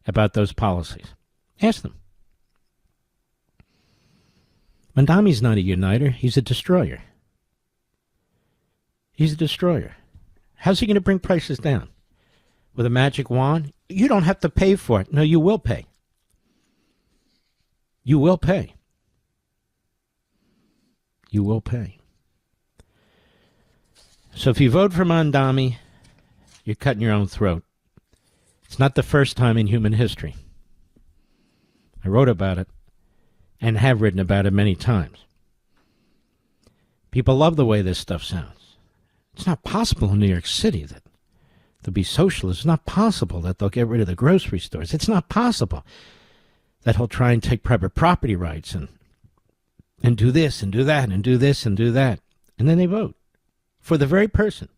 about those policies. Ask them. Mandami's not a uniter. He's a destroyer. He's a destroyer. How's he going to bring prices down? With a magic wand? You don't have to pay for it. No, you will pay. You will pay. You will pay. So if you vote for Mandami, you're cutting your own throat. It's not the first time in human history. I wrote about it and have written about it many times. People love the way this stuff sounds. It's not possible in New York City that there'll be socialists. It's not possible that they'll get rid of the grocery stores. It's not possible that he'll try and take private property rights and do this and do that and do this and do that. And then they vote for the very person.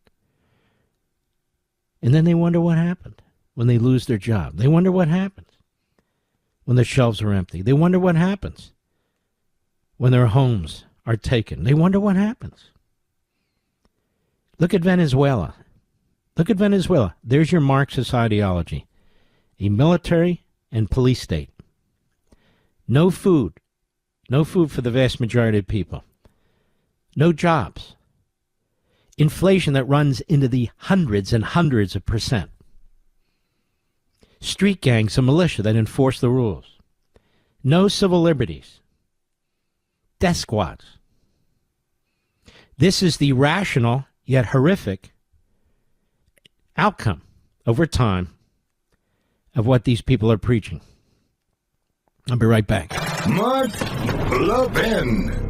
And then they wonder what happened when they lose their job. They wonder what happens when their shelves are empty. They wonder what happens when their homes are taken. They wonder what happens. Look at Venezuela. Look at Venezuela. There's your Marxist ideology. A military and police state. No food. No food for the vast majority of people. No jobs. Inflation that runs into the hundreds and hundreds of percent. Street gangs and militia that enforce the rules. No civil liberties. Death squads. This is the rational yet horrific outcome over time of what these people are preaching. I'll be right back. Mark Levin.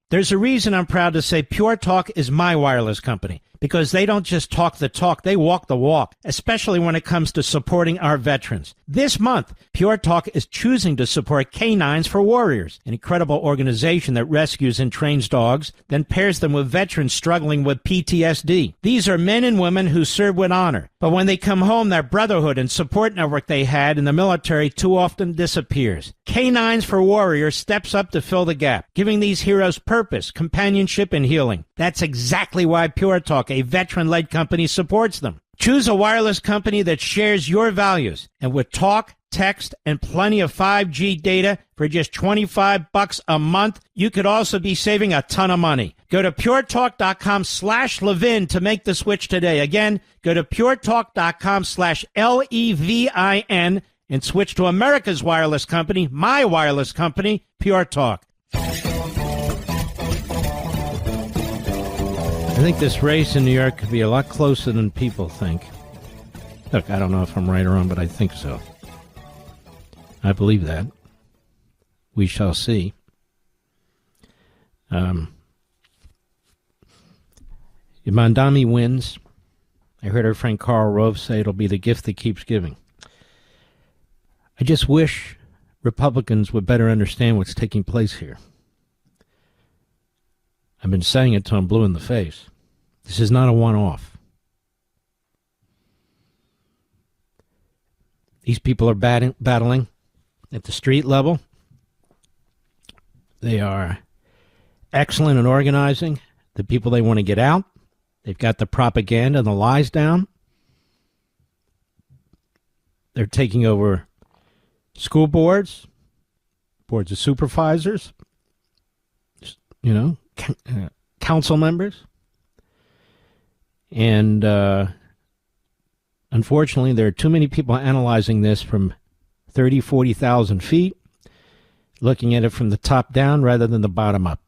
There's a reason I'm proud to say Pure Talk is my wireless company, because they don't just talk the talk, they walk the walk, especially when it comes to supporting our veterans. This month, Pure Talk is choosing to support Canines for Warriors, an incredible organization that rescues and trains dogs, then pairs them with veterans struggling with PTSD. These are men and women who serve with honor, but when they come home, their brotherhood and support network they had in the military too often disappears. Canines for Warriors steps up to fill the gap, giving these heroes purpose, companionship, and healing. That's exactly why Pure Talk, a veteran-led company, supports them. Choose a wireless company that shares your values, and with talk, text, and plenty of 5G data for just $25 a month, you could also be saving a ton of money. Go to puretalk.com/Levin to make the switch today. Again, go to puretalk.com/LEVIN and switch to America's wireless company, my wireless company, Pure Talk. I think this race in New York could be a lot closer than people think. Look, I don't know if I'm right or wrong, but I think so. I believe that. We shall see. If Mandami wins, I heard our friend Karl Rove say it'll be the gift that keeps giving. I just wish Republicans would better understand what's taking place here. I've been saying it till I'm blue in the face. This is not a one-off. These people are battling at the street level. They are excellent in organizing the people they want to get out. They've got the propaganda and the lies down. They're taking over school boards, boards of supervisors, council members. And unfortunately, there are too many people analyzing this from 30, 40,000 feet, looking at it from the top down rather than the bottom up.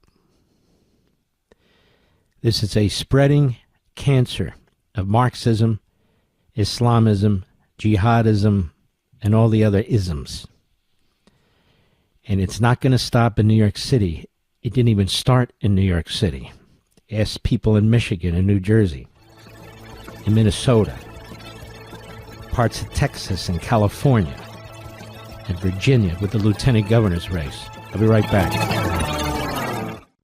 This is a spreading cancer of Marxism, Islamism, jihadism, and all the other isms. And it's not going to stop in New York City. It didn't even start in New York City. Ask people in Michigan and New Jersey, in Minnesota, parts of Texas and California, and Virginia with the lieutenant governor's race. I'll be right back.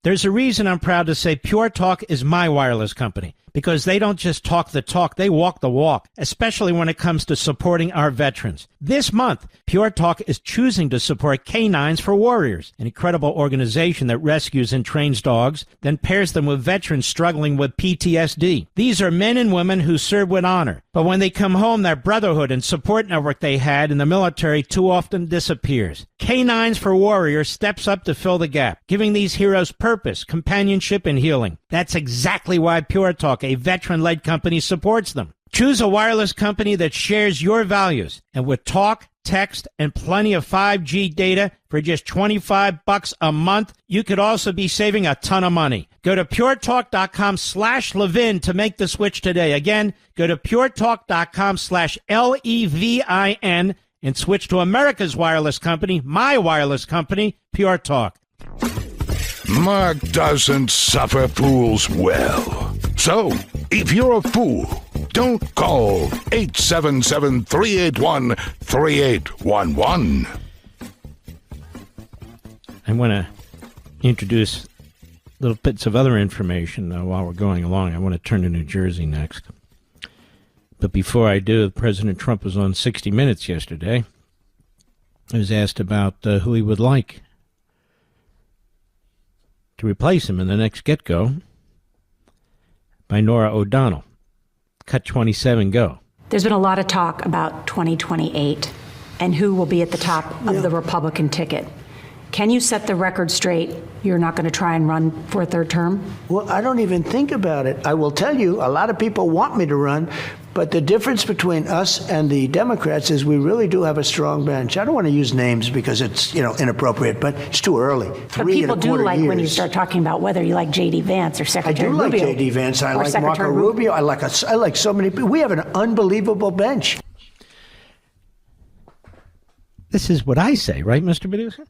There's a reason I'm proud to say Pure Talk is my wireless company, because they don't just talk the talk, they walk the walk, especially when it comes to supporting our veterans. This month, Pure Talk is choosing to support Canines for Warriors, an incredible organization that rescues and trains dogs, then pairs them with veterans struggling with PTSD. These are men and women who serve with honor, but when they come home, their brotherhood and support network they had in the military too often disappears. Canines for Warriors steps up to fill the gap, giving these heroes purpose, companionship, and healing. That's exactly why Pure Talk, a veteran-led company, supports them. Choose a wireless company that shares your values, and with talk, text, and plenty of 5G data for just $25 a month, you could also be saving a ton of money. Go to puretalk.com/Levin to make the switch today. Again, go to puretalk.com/LEVIN and switch to America's wireless company, my wireless company, Pure Talk. Mark doesn't suffer fools well. So, if you're a fool, don't call 877-381-3811. I want to introduce little bits of other information while we're going along. I want to turn to New Jersey next. But before I do, President Trump was on 60 Minutes yesterday. He was asked about who he would like to replace him in the next get-go by Norah O'Donnell. Cut 27, go. There's been a lot of talk about 2028. and who will be at the top of the Republican ticket. Can you set the record straight? You're not going to try and run for a third term? Well, I don't even think about it. I will tell you, a lot of people want me to run, but the difference between us and the Democrats is we really do have a strong bench. I don't want to use names because it's, inappropriate, but it's too early. But people do like when you start talking about whether you like J.D. Vance or Secretary Rubio. I do like J.D. Vance. I like Marco Rubio. I like so many people. We have an unbelievable bench. This is what I say, right, Mr. Producer?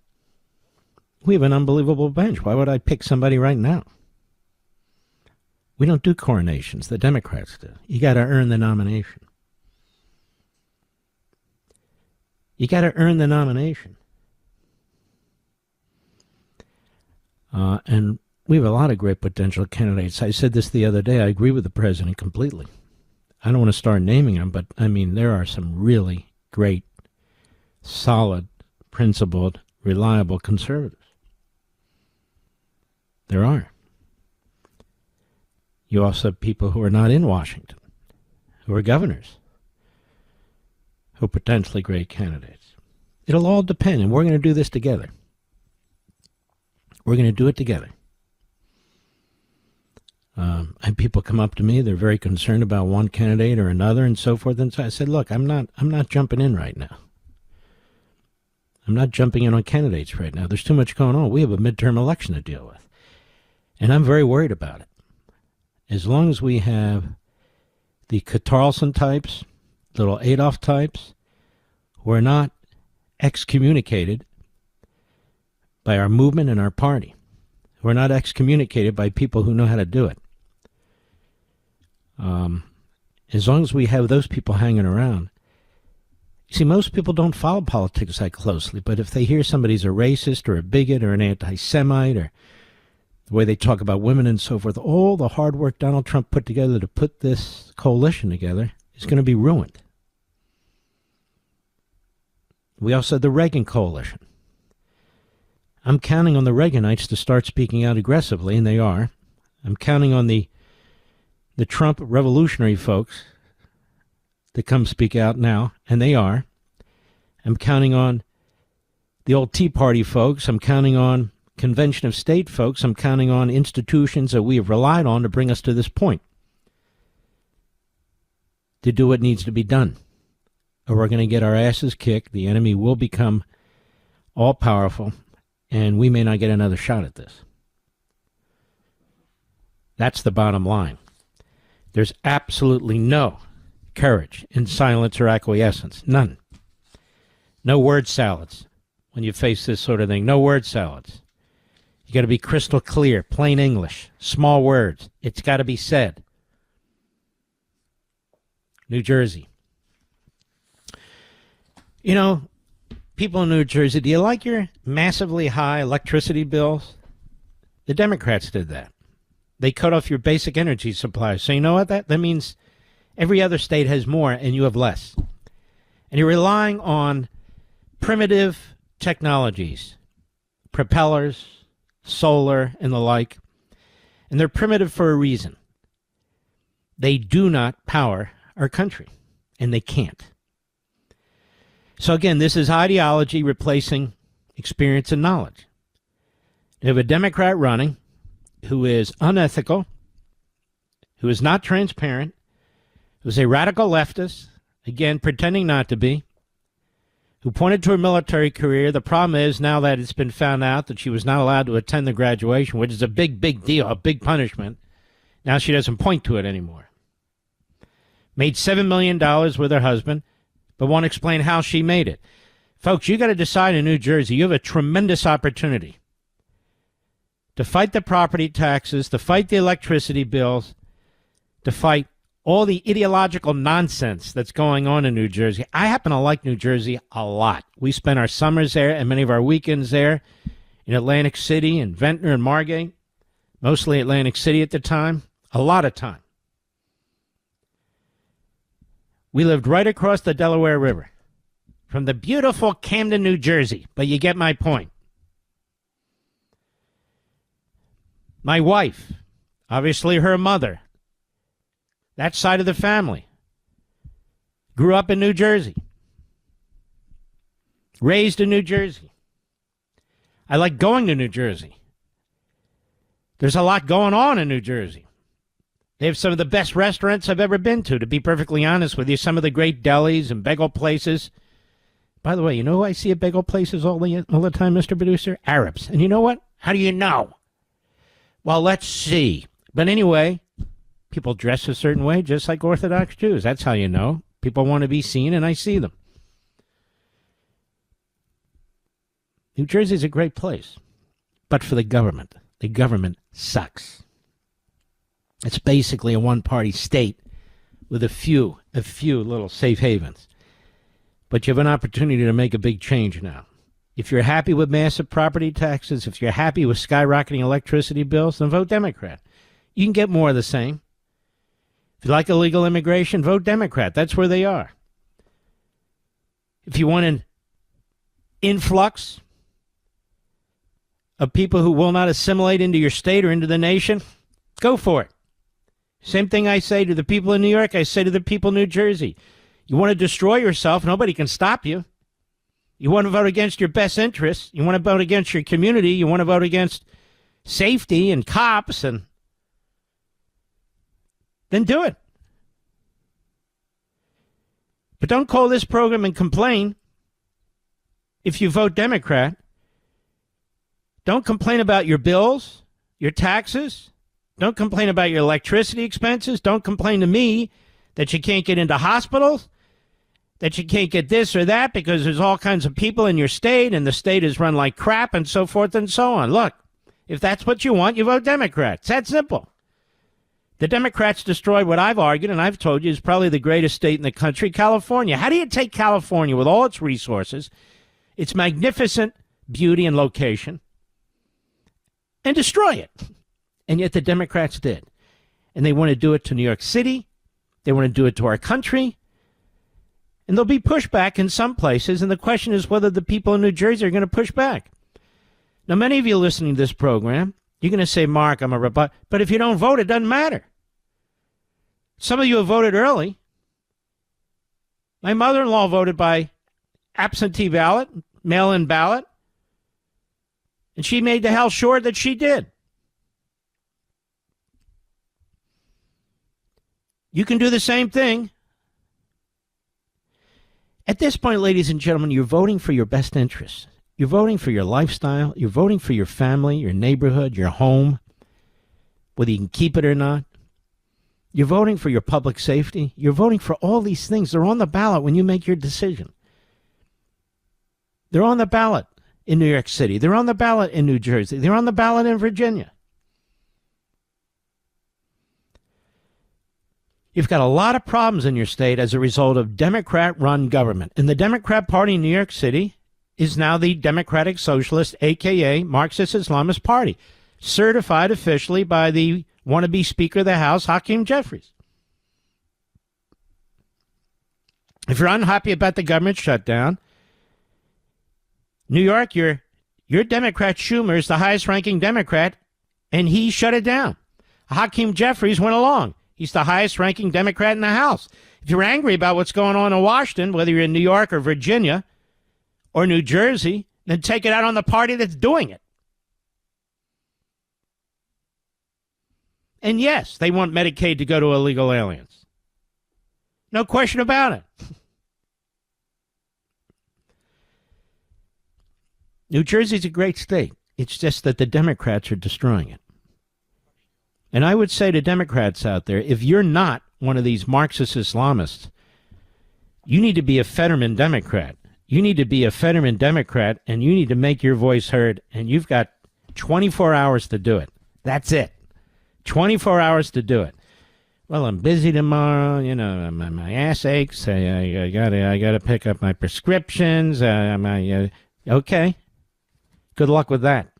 We have an unbelievable bench. Why would I pick somebody right now? We don't do coronations. The Democrats do. You got to earn the nomination. You got to earn the nomination. And we have a lot of great potential candidates. I said this the other day. I agree with the president completely. I don't want to start naming them, but, there are some really great, solid, principled, reliable conservatives. There are. You also have people who are not in Washington, who are governors, who are potentially great candidates. It'll all depend, and we're going to do this together. We're going to do it together. And people come up to me, they're very concerned about one candidate or another and so forth. And so I said, look, I'm not jumping in right now. I'm not jumping in on candidates right now. There's too much going on. We have a midterm election to deal with. And I'm very worried about it. As long as we have the Carlson types, little Adolf types, who are not excommunicated by our movement and our party, who are not excommunicated by people who know how to do it. As long as we have those people hanging around. See, most people don't follow politics that closely, but if they hear somebody's a racist or a bigot or an anti-Semite or the way they talk about women and so forth, all the hard work Donald Trump put together to put this coalition together is going to be ruined. We also had the Reagan coalition. I'm counting on the Reaganites to start speaking out aggressively, and they are. I'm counting on the Trump revolutionary folks to come speak out now, and they are. I'm counting on the old Tea Party folks. I'm counting on Convention of State folks. I'm counting on institutions that we have relied on to bring us to this point, to do what needs to be done. Or we're going to get our asses kicked. The enemy will become all-powerful, and we may not get another shot at this. That's the bottom line. There's absolutely no courage in silence or acquiescence. None. No word salads when you face this sort of thing. No word salads. You got to be crystal clear, plain English, small words. It's got to be said. New Jersey. People in New Jersey, do you like your massively high electricity bills? The Democrats did that. They cut off your basic energy supply. So you know what that means? Every other state has more and you have less. And you're relying on primitive technologies, propellers, solar, and the like. And they're primitive for a reason. They do not power our country, and they can't. So again, this is ideology replacing experience and knowledge. You have a Democrat running who is unethical, who is not transparent, who's a radical leftist, again, pretending not to be, who pointed to her military career. The problem is now that it's been found out that she was not allowed to attend the graduation, which is a big, big deal, a big punishment. Now she doesn't point to it anymore. Made $7 million with her husband, but won't explain how she made it. Folks, you got to decide in New Jersey, you have a tremendous opportunity to fight the property taxes, to fight the electricity bills, to fight all the ideological nonsense that's going on in New Jersey. I happen to like New Jersey a lot. We spent our summers there and many of our weekends there in Atlantic City and Ventnor and Margate, mostly Atlantic City at the time, a lot of time. We lived right across the Delaware River from the beautiful Camden, New Jersey, but you get my point. My wife, obviously her mother, that side of the family, grew up in New Jersey. Raised in New Jersey. I like going to New Jersey. There's a lot going on in New Jersey. They have some of the best restaurants I've ever been to be perfectly honest with you. Some of the great delis and bagel places. By the way, you know who I see at bagel places all the time, Mr. Producer? Arabs. And you know what? How do you know? Well, let's see. But anyway, people dress a certain way, just like Orthodox Jews. That's how you know. People want to be seen, and I see them. New Jersey's a great place. But for the government sucks. It's basically a one-party state with a few little safe havens. But you have an opportunity to make a big change now. If you're happy with massive property taxes, if you're happy with skyrocketing electricity bills, then vote Democrat. You can get more of the same. If you like illegal immigration, vote Democrat. That's where they are. If you want an influx of people who will not assimilate into your state or into the nation, go for it. Same thing I say to the people in New York, I say to the people in New Jersey. You want to destroy yourself, nobody can stop you. You want to vote against your best interests. You want to vote against your community. You want to vote against safety and cops, and then do it. But don't call this program and complain if you vote Democrat. Don't complain about your bills, your taxes. Don't complain about your electricity expenses. Don't complain to me that you can't get into hospitals, that you can't get this or that because there's all kinds of people in your state and the state is run like crap and so forth and so on. Look, if that's what you want, you vote Democrat. It's that simple. The Democrats destroyed what I've argued and I've told you is probably the greatest state in the country, California. How do you take California with all its resources, its magnificent beauty and location, and destroy it? And yet the Democrats did. And they want to do it to New York City. They want to do it to our country. And there'll be pushback in some places. And the question is whether the people in New Jersey are going to push back. Now, many of you listening to this program, you're going to say, Mark, I'm a Republican. But if you don't vote, it doesn't matter. Some of you have voted early. My mother-in-law voted by absentee ballot, mail-in ballot. And she made the hell sure that she did. You can do the same thing. At this point, ladies and gentlemen, you're voting for your best interests. You're voting for your lifestyle. You're voting for your family, your neighborhood, your home, whether you can keep it or not. You're voting for your public safety. You're voting for all these things. They're on the ballot when you make your decision. They're on the ballot in New York City. They're on the ballot in New Jersey. They're on the ballot in Virginia. You've got a lot of problems in your state as a result of Democrat-run government. And the Democrat Party in New York City is now the Democratic Socialist, a.k.a. Marxist-Islamist Party, certified officially by the wannabe Speaker of the House, Hakeem Jeffries. If you're unhappy about the government shutdown, New York, your Democrat Schumer is the highest-ranking Democrat, and he shut it down. Hakeem Jeffries went along. He's the highest-ranking Democrat in the House. If you're angry about what's going on in Washington, whether you're in New York or Virginia or New Jersey, then take it out on the party that's doing it. And yes, they want Medicaid to go to illegal aliens. No question about it. New Jersey's a great state. It's just that the Democrats are destroying it. And I would say to Democrats out there, if you're not one of these Marxist Islamists, you need to be a Fetterman Democrat. You need to be a Fetterman Democrat, and you need to make your voice heard, and you've got 24 hours to do it. That's it. 24 hours to do it. Well, I'm busy tomorrow. You know, my ass aches. I gotta pick up my prescriptions. Okay. Good luck with that.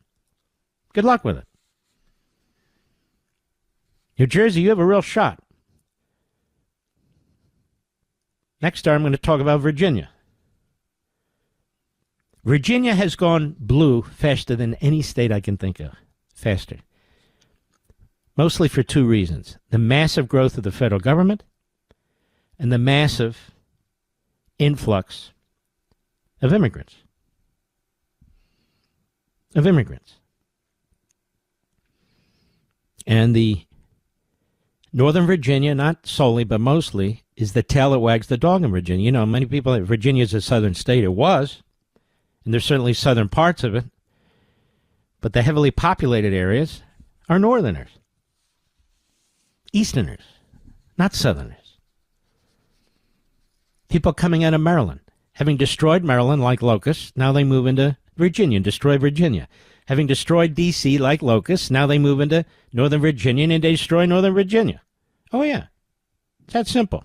Good luck with it. New Jersey, you have a real shot. Next time, I'm going to talk about Virginia. Virginia has gone blue faster than any state I can think of. Faster. Mostly for two reasons. The massive growth of the federal government and the massive influx of immigrants. of immigrants. And the Northern Virginia, not solely, but mostly, is the tail that wags the dog in Virginia. You know, many people, Virginia is a southern state. It was. And there's certainly southern parts of it. But the heavily populated areas are northerners. Easterners, not southerners. People coming out of Maryland, having destroyed Maryland like locusts, now they move into Virginia and destroy Virginia. Having destroyed D.C. like locusts, now they move into Northern Virginia and they destroy Northern Virginia. Oh, yeah. It's that simple.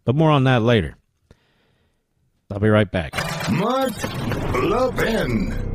But more on that later. I'll be right back. Mark Levin.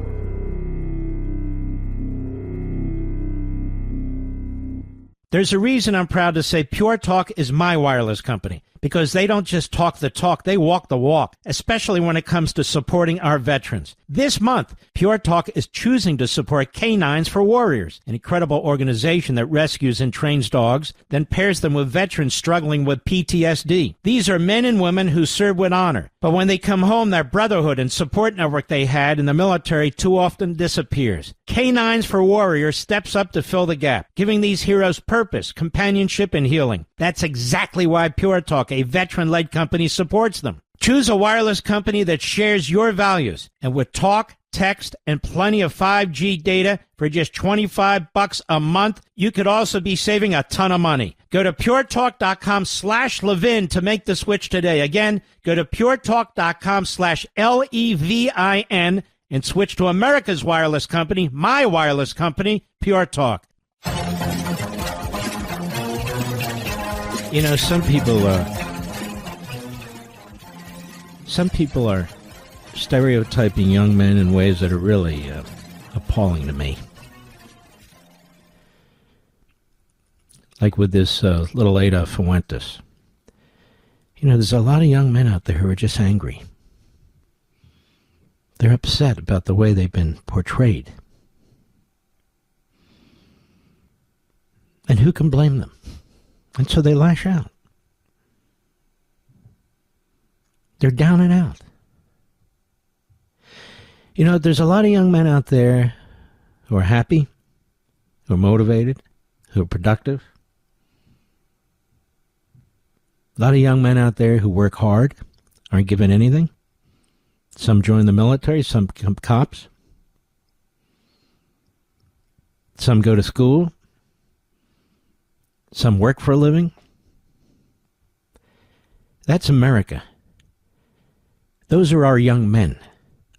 There's a reason I'm proud to say Pure Talk is my wireless company. Because they don't just talk the talk, they walk the walk, especially when it comes to supporting our veterans. This month, Pure Talk is choosing to support Canines for Warriors, an incredible organization that rescues and trains dogs, then pairs them with veterans struggling with PTSD. These are men and women who serve with honor, but when they come home, their brotherhood and support network they had in the military too often disappears. Canines for Warriors steps up to fill the gap, giving these heroes purpose, companionship, and healing. That's exactly why Pure Talk, a veteran-led company, supports them. Choose a wireless company that shares your values. And with talk, text, and plenty of 5G data for just $25 a month, you could also be saving a ton of money. Go to puretalk.com/Levin to make the switch today. Again, go to puretalk.com/LEVIN and switch to America's wireless company, my wireless company, Pure Talk. You know, some people are stereotyping young men in ways that are really appalling to me. Like with this little Ada Fuentes. You know, there's a lot of young men out there who are just angry. They're upset about the way they've been portrayed. And who can blame them? And so they lash out. They're down and out. You know, there's a lot of young men out there who are happy, who are motivated, who are productive. A lot of young men out there who work hard, aren't given anything. Some join the military, some become cops. Some go to school. Some work for a living. That's America. Those are our young men.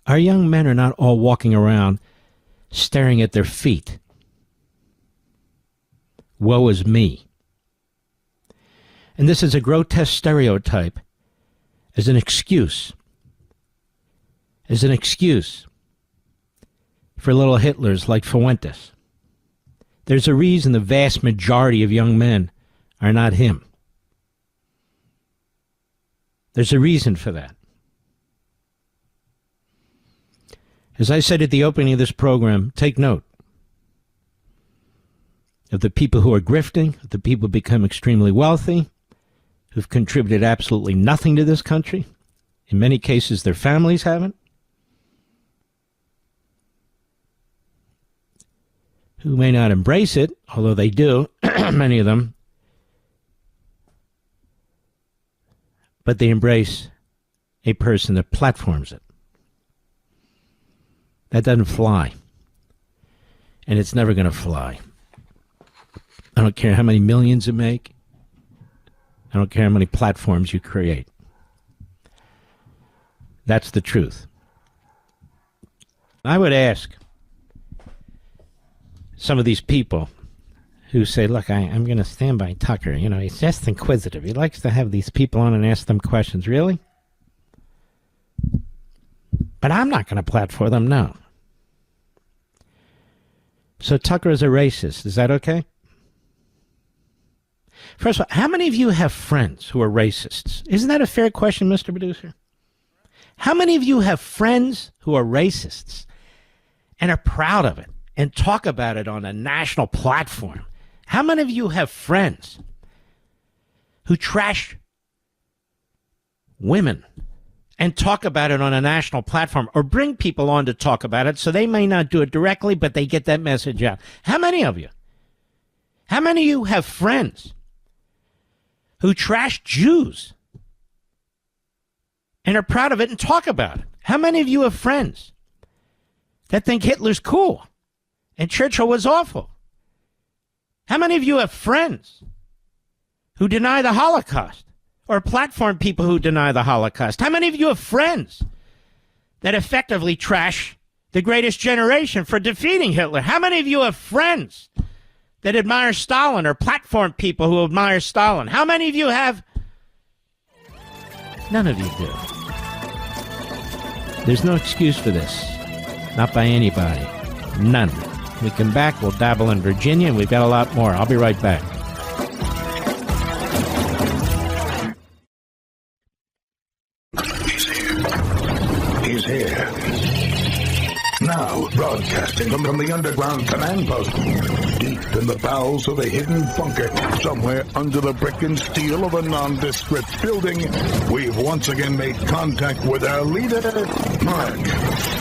Our young men are not all walking around staring at their feet. Woe is me. And this is a grotesque stereotype as an excuse. As an excuse for little Hitlers like Fuentes. There's a reason the vast majority of young men are not him. There's a reason for that. As I said at the opening of this program, take note of the people who are grifting, of the people who become extremely wealthy, who've contributed absolutely nothing to this country. In many cases, their families haven't. Who may not embrace it, although they do, many of them. But they embrace a person that platforms it. That doesn't fly. And it's never going to fly. I don't care how many millions you make. I don't care how many platforms you create. That's the truth. I would ask some of these people who say, look, I'm going to stand by Tucker. You know, he's just inquisitive. He likes to have these people on and ask them questions. Really? But I'm not going to platform them, no. So Tucker is a racist. Is that okay? First of all, how many of you have friends who are racists? Isn't that a fair question, Mr. Producer? How many of you have friends who are racists and are proud of it and talk about it on a national platform? How many of you have friends who trash women and talk about it on a national platform or bring people on to talk about it so they may not do it directly, but they get that message out. How many of you have friends who trash Jews and are proud of it and talk about it? How many of you have friends that think Hitler's cool and Churchill was awful? How many of you have friends who deny the Holocaust or platform people who deny the Holocaust? How many of you have friends that effectively trash the greatest generation for defeating Hitler? How many of you have friends that admire Stalin or platform people who admire Stalin? How many of you have? None of you do. There's no excuse for this. Not by anybody. None. When we come back, we'll dabble in Virginia, and we've got a lot more. I'll be right back. He's here. Now, broadcasting from the underground command post, deep in the bowels of a hidden bunker, somewhere under the brick and steel of a nondescript building, we've once again made contact with our leader, Mark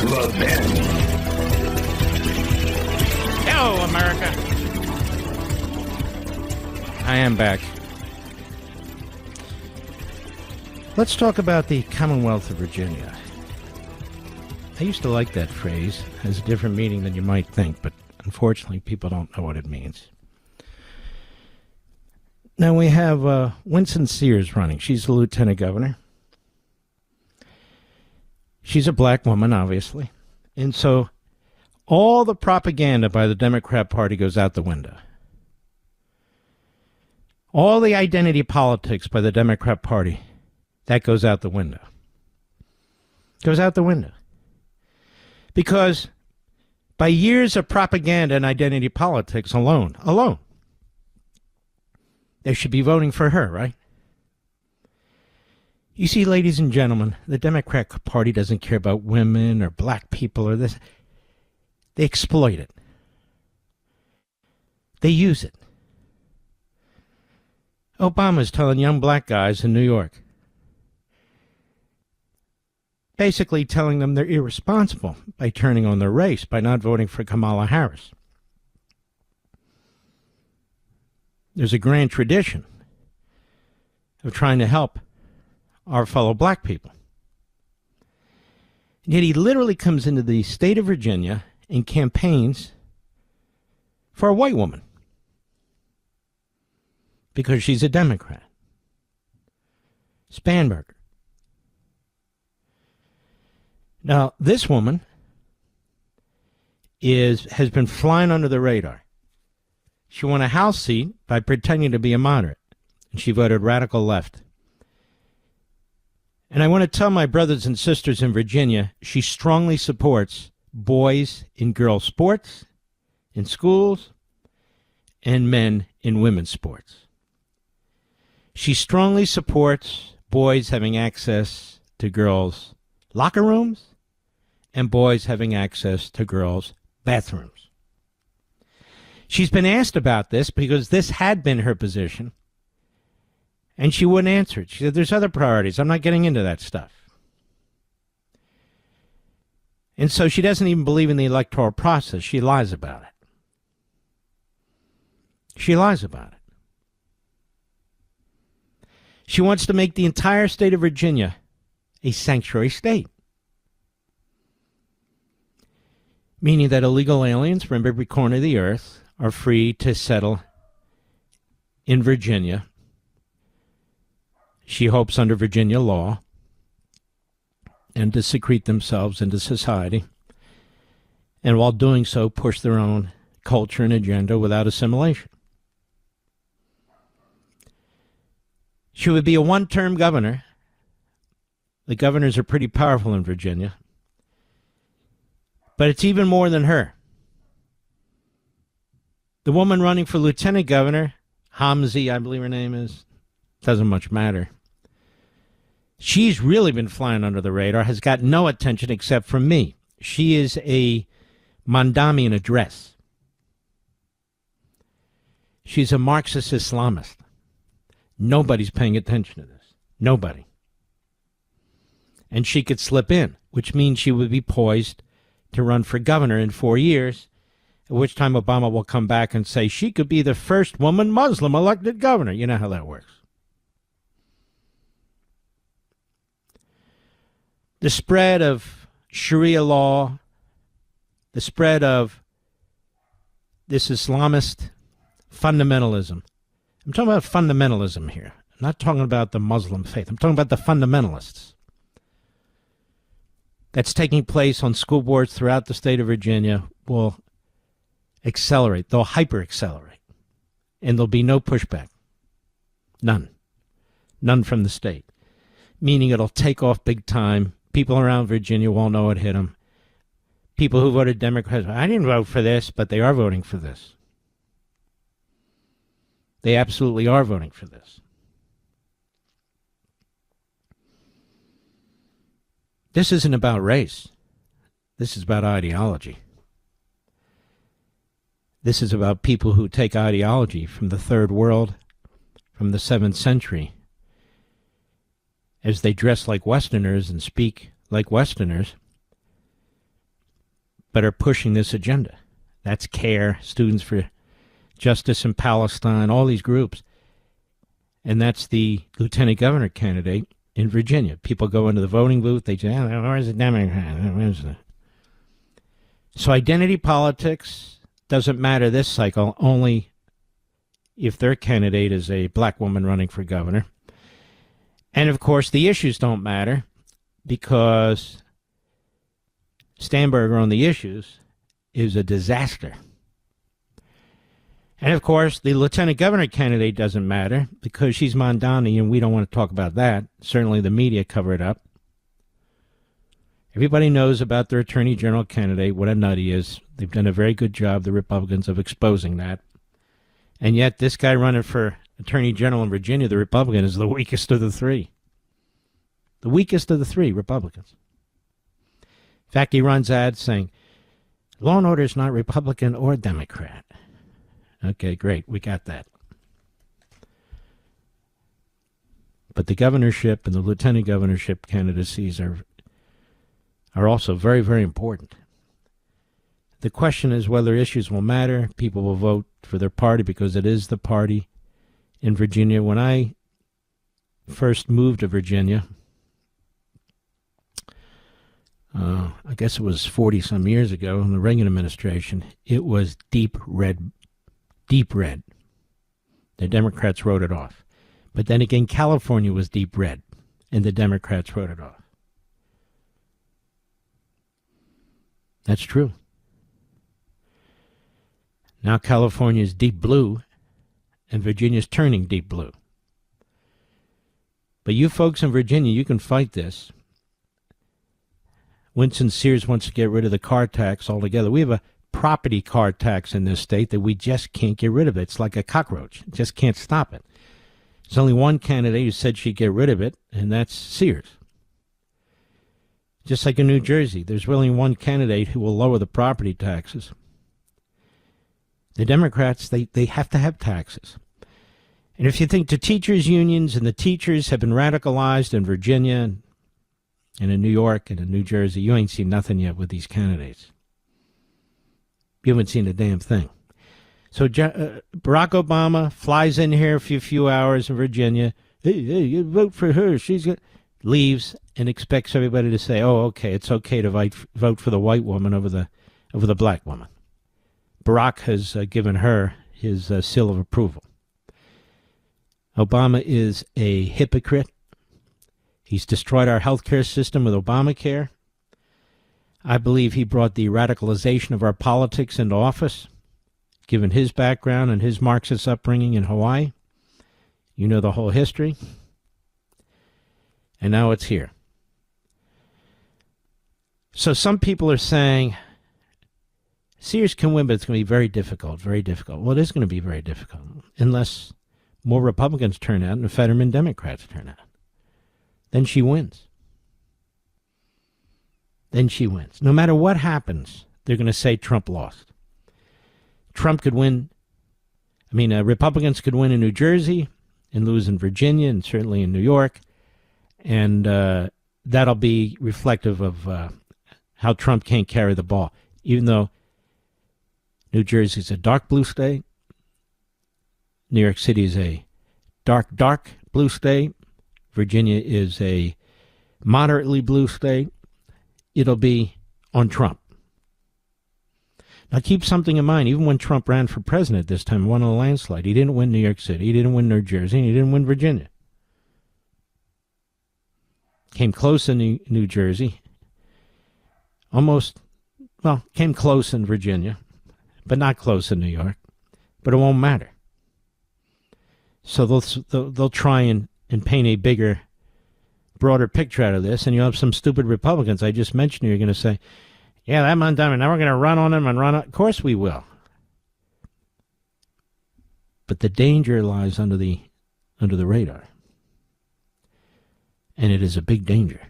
Levin. Hello, America. I am back. Let's talk about the Commonwealth of Virginia. I used to like that phrase. It has a different meaning than you might think, but unfortunately people don't know what it means. Now we have Winsome Earle-Sears running. She's the lieutenant governor. She's a black woman, obviously. And so all the propaganda by the Democrat Party goes out the window. All the identity politics by the Democrat Party, that goes out the window. Goes out the window. Because by years of propaganda and identity politics alone, they should be voting for her, right? You see, ladies and gentlemen, the Democrat Party doesn't care about women or black people or this. They exploit it. They use it. Obama's telling young black guys in New York, basically telling them they're irresponsible by turning on their race, by not voting for Kamala Harris. There's a grand tradition of trying to help our fellow black people. And yet he literally comes into the state of Virginia and campaigns for a white woman because she's a Democrat. Spanberger. Now, this woman has been flying under the radar. She won a House seat by pretending to be a moderate, and she voted radical left. And I want to tell my brothers and sisters in Virginia, she strongly supports boys in girls' sports, in schools, and men in women's sports. She strongly supports boys having access to girls' locker rooms and boys having access to girls' bathrooms. She's been asked about this because this had been her position, and she wouldn't answer it. She said, there's other priorities. I'm not getting into that stuff. And so she doesn't even believe in the electoral process. She lies about it. She lies about it. She wants to make the entire state of Virginia a sanctuary state, meaning that illegal aliens from every corner of the earth are free to settle in Virginia. She hopes under Virginia law, and to secrete themselves into society, and while doing so, push their own culture and agenda without assimilation. She would be a one-term governor. The governors are pretty powerful in Virginia. But it's even more than her. The woman running for lieutenant governor, Hamzy, I believe her name is, doesn't much matter. She's really been flying under the radar, has got no attention except from me. She is a Mandami in a dress. She's a Marxist Islamist. Nobody's paying attention to this. Nobody. and she could slip in, which means she would be poised to run for governor in 4 years, at which time Obama will come back and say she could be the first woman Muslim elected governor. You know how that works. The spread of Sharia law, the spread of this Islamist fundamentalism. I'm talking about fundamentalism here. I'm not talking about the Muslim faith. I'm talking about the fundamentalists. That's taking place on school boards throughout the state of Virginia will accelerate. They'll hyper-accelerate. And there'll be no pushback. None. None from the state. Meaning it'll take off big time. People around Virginia won't know it hit them. People who voted Democrats, I didn't vote for this, but they are voting for this. They absolutely are voting for this. This isn't about race. This is about ideology. This is about people who take ideology from the third world, from the 7th century, as they dress like Westerners and speak like Westerners, but are pushing this agenda. That's CARE, Students for Justice in Palestine, all these groups. And that's the lieutenant governor candidate in Virginia. People go into the voting booth, they say, where's the Democrat? Where's the... So identity politics doesn't matter this cycle, only if their candidate is a black woman running for governor. And, of course, the issues don't matter because Spanberger on the issues is a disaster. And, of course, the lieutenant governor candidate doesn't matter because she's Mamdani, and we don't want to talk about that. Certainly the media cover it up. Everybody knows about their attorney general candidate, what a nut he is. They've done a very good job, the Republicans, of exposing that. And yet this guy running for attorney general in Virginia, the Republican, is the weakest of the three. The weakest of the three Republicans. In fact, he runs ads saying, law and order is not Republican or Democrat. Okay, great. We got that. But the governorship and the lieutenant governorship candidacies are also very, very important. The question is whether issues will matter. People will vote for their party because it is the party in Virginia. When I first moved to Virginia, I guess it was 40-some years ago in the Reagan administration, it was deep red. Deep red. The Democrats wrote it off. But then again, California was deep red, and the Democrats wrote it off. That's true. Now California is deep blue, and Virginia's turning deep blue. But you folks in Virginia, you can fight this. Winsome Earle-Sears wants to get rid of the car tax altogether. We have a property car tax in this state that we just can't get rid of. It's like a cockroach. Just can't stop it. There's only one candidate who said she'd get rid of it, and that's Sears. Just like in New Jersey, there's really one candidate who will lower the property taxes. The Democrats, they have to have taxes. And if you think the teachers' unions and the teachers have been radicalized in Virginia and in New York and in New Jersey, you ain't seen nothing yet with these candidates. You haven't seen a damn thing. So Barack Obama flies in here for a few hours in Virginia. Hey, you vote for her. She's good. Leaves and expects everybody to say, "Oh, okay, it's okay to vote for the white woman over the black woman." Barack has given her his seal of approval. Obama is a hypocrite. He's destroyed our healthcare system with Obamacare. I believe he brought the radicalization of our politics into office, given his background and his Marxist upbringing in Hawaii. You know the whole history. And now it's here. So some people are saying, Sears can win, but it's going to be very difficult, very difficult. Well, it is going to be very difficult, unless more Republicans turn out and Fetterman Democrats turn out. Then she wins. Then she wins. No matter what happens, they're going to say Trump lost. Trump could win. Republicans could win in New Jersey and lose in Virginia and certainly in New York. And that'll be reflective of how Trump can't carry the ball. Even though New Jersey's a dark blue state, New York City is a dark blue state, Virginia is a moderately blue state, it'll be on Trump. Now keep something in mind, even when Trump ran for president this time, won a landslide, he didn't win New York City, he didn't win New Jersey, and he didn't win Virginia. Came close in New Jersey, came close in Virginia, but not close in New York. But it won't matter. So they'll try and paint a bigger, broader picture out of this, and you'll have some stupid Republicans I just mentioned who are going to say, yeah, that Mandami, now we're going to run on him and run on. Of course we will. But the danger lies under the radar. And it is a big danger.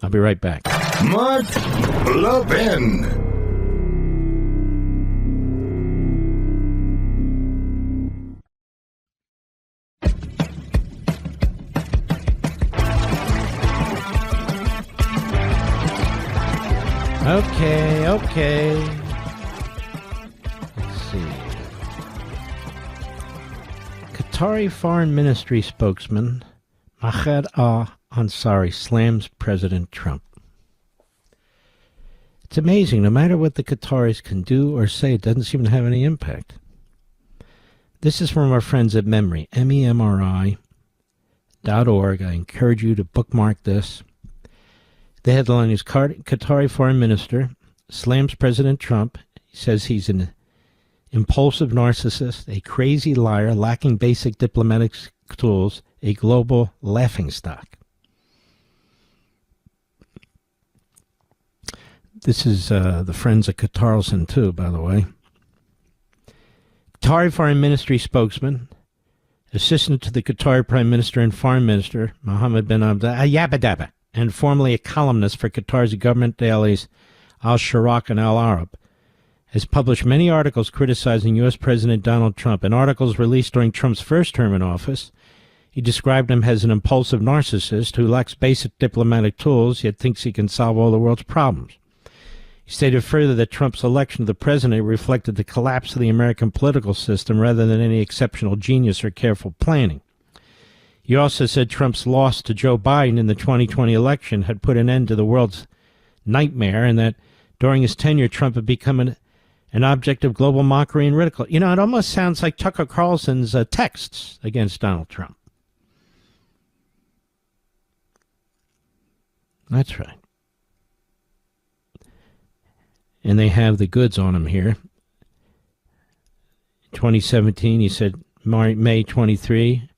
I'll be right back. Mark Levin. Okay. Let's see. Qatari Foreign Ministry spokesman Mahed Ansari slams President Trump. It's amazing. No matter what the Qataris can do or say, it doesn't seem to have any impact. This is from our friends at MEMRI, MEMRI.org. I encourage you to bookmark this. The headline is Qatari Foreign Minister slams President Trump. He says he's an impulsive narcissist, a crazy liar, lacking basic diplomatic tools, a global laughingstock. This is the friends at Tucker Carlson, too, by the way. Qatari Foreign Ministry spokesman, assistant to the Qatari Prime Minister and Foreign Minister, Mohammed bin Abdullah, and formerly a columnist for Qatar's government dailies Al-Sharaq and Al-Arab, has published many articles criticizing U.S. President Donald Trump. In articles released during Trump's first term in office, he described him as an impulsive narcissist who lacks basic diplomatic tools, yet thinks he can solve all the world's problems. He stated further that Trump's election of the president reflected the collapse of the American political system rather than any exceptional genius or careful planning. He also said Trump's loss to Joe Biden in the 2020 election had put an end to the world's nightmare, and that during his tenure, Trump had become an object of global mockery and ridicule. You know, it almost sounds like Tucker Carlson's texts against Donald Trump. That's right. And they have the goods on him here. 2017, he said, May 23,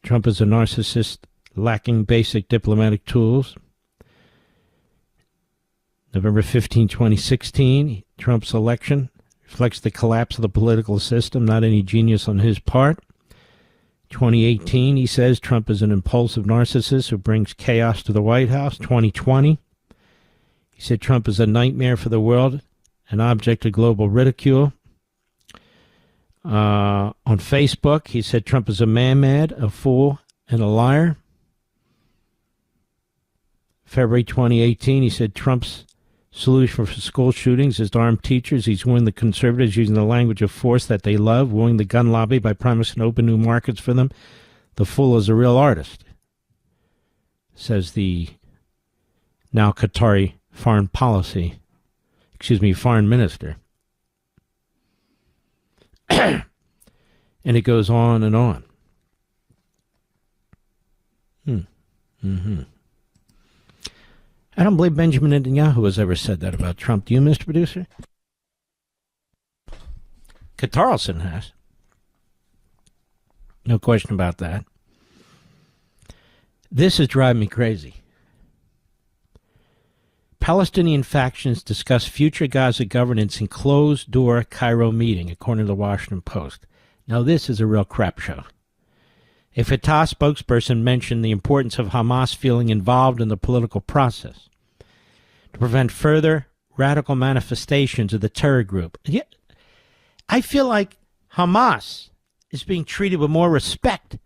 Trump is a narcissist lacking basic diplomatic tools. November 15, 2016, Trump's election reflects the collapse of the political system, not any genius on his part. 2018, he says Trump is an impulsive narcissist who brings chaos to the White House. 2020, he said Trump is a nightmare for the world, an object of global ridicule. On Facebook, he said Trump is a man-mad, a fool, and a liar. February 2018, he said Trump's solution for school shootings is to arm teachers. He's wooing the conservatives using the language of force that they love, wooing the gun lobby by promising to open new markets for them. The fool is a real artist, says the now Qatari foreign minister. And it goes on and on. I don't believe Benjamin Netanyahu has ever said that about Trump. Do you, Mr. Producer? Carlson has. No question about that. This is driving me crazy. Palestinian factions discuss future Gaza governance in closed-door Cairo meeting, according to the Washington Post. Now, this is a real crap show. A Fatah spokesperson mentioned the importance of Hamas feeling involved in the political process to prevent further radical manifestations of the terror group. I feel like Hamas is being treated with more respect